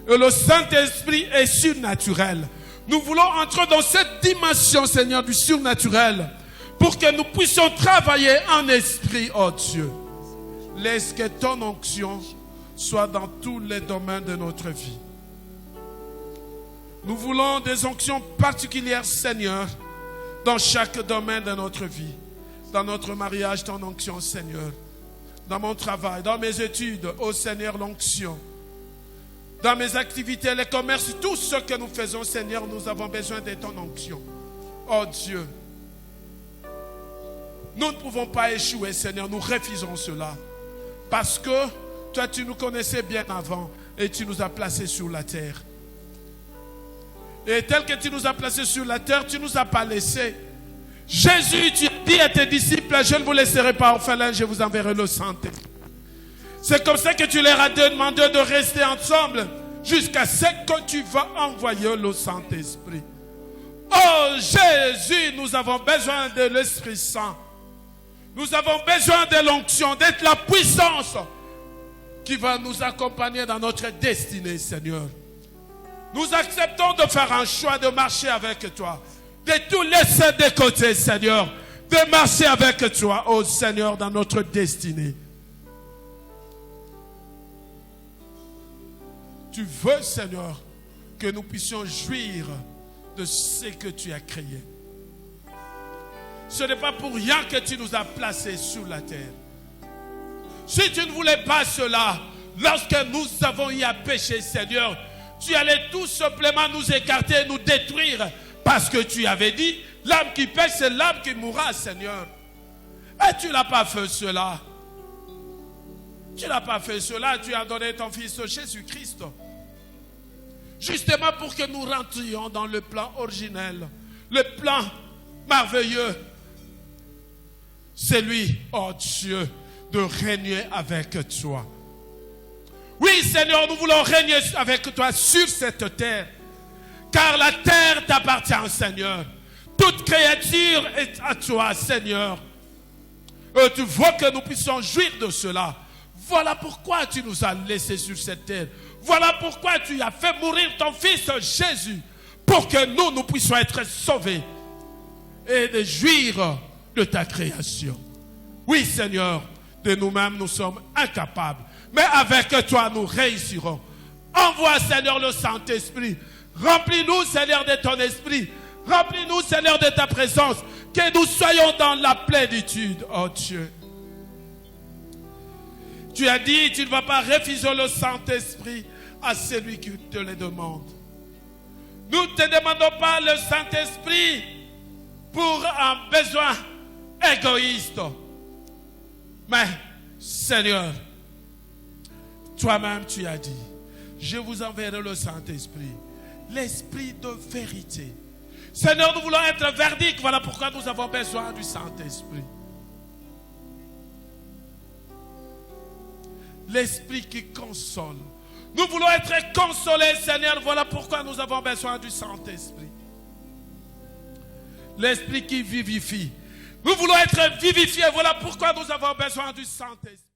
Speaker 5: Et le Saint-Esprit est surnaturel. Nous voulons entrer dans cette dimension, Seigneur, du surnaturel, pour que nous puissions travailler en esprit, oh Dieu. Laisse que ton onction soit dans tous les domaines de notre vie. Nous voulons des onctions particulières, Seigneur, dans chaque domaine de notre vie. Dans notre mariage, ton onction, Seigneur. Dans mon travail, dans mes études, ô Seigneur, l'onction. Dans mes activités, les commerces, tout ce que nous faisons, Seigneur, nous avons besoin de ton onction. Oh Dieu, nous ne pouvons pas échouer, Seigneur, nous refusons cela. Parce que toi, tu nous connaissais bien avant et tu nous as placés sur la terre. Et tel que tu nous as placés sur la terre, tu ne nous as pas laissés. Jésus, tu as dit à tes disciples, je ne vous laisserai pas orphelins, je vous enverrai le Saint-Esprit. C'est comme ça que tu leur as demandé de rester ensemble jusqu'à ce que tu vas envoyer le Saint-Esprit. Oh Jésus, nous avons besoin de l'Esprit Saint. Nous avons besoin de l'onction, d'être la puissance qui va nous accompagner dans notre destinée, Seigneur. Nous acceptons de faire un choix de marcher avec toi, de tout laisser de côté, Seigneur, de marcher avec toi, oh Seigneur, dans notre destinée. Tu veux, Seigneur, que nous puissions jouir de ce que tu as créé. Ce n'est pas pour rien que tu nous as placés sur la terre. Si tu ne voulais pas cela, lorsque nous avons eu à pécher, Seigneur, tu allais tout simplement nous écarter, nous détruire, parce que tu avais dit, l'âme qui pêche, c'est l'âme qui mourra, Seigneur. Et tu n'as pas fait cela. Tu n'as pas fait cela, tu as donné ton Fils Jésus-Christ. Justement pour que nous rentrions dans le plan originel, le plan merveilleux. C'est lui, oh Dieu, de régner avec toi. Oui, Seigneur, nous voulons régner avec toi sur cette terre. Car la terre t'appartient, Seigneur. Toute créature est à toi, Seigneur. Et tu veux que nous puissions jouir de cela. Voilà pourquoi tu nous as laissés sur cette terre. Voilà pourquoi tu as fait mourir ton Fils Jésus. Pour que nous puissions être sauvés. Et de jouir de ta création. Oui, Seigneur, de nous-mêmes, nous sommes incapables. Mais avec toi, nous réussirons. Envoie, Seigneur, le Saint-Esprit. Remplis-nous, Seigneur, de ton esprit. Remplis-nous, Seigneur, de ta présence. Que nous soyons dans la plénitude, oh Dieu. Tu as dit, tu ne vas pas refuser le Saint-Esprit à celui qui te le demande. Nous ne te demandons pas le Saint-Esprit pour un besoin égoïste. Mais, Seigneur, toi-même tu as dit, je vous enverrai le Saint-Esprit, l'Esprit de vérité. Seigneur, nous voulons être verdict, voilà pourquoi nous avons besoin du Saint-Esprit. L'Esprit qui console. Nous voulons être consolés, Seigneur, voilà pourquoi nous avons besoin du Saint-Esprit. L'Esprit qui vivifie. Nous voulons être vivifiés, voilà pourquoi nous avons besoin du Saint-Esprit.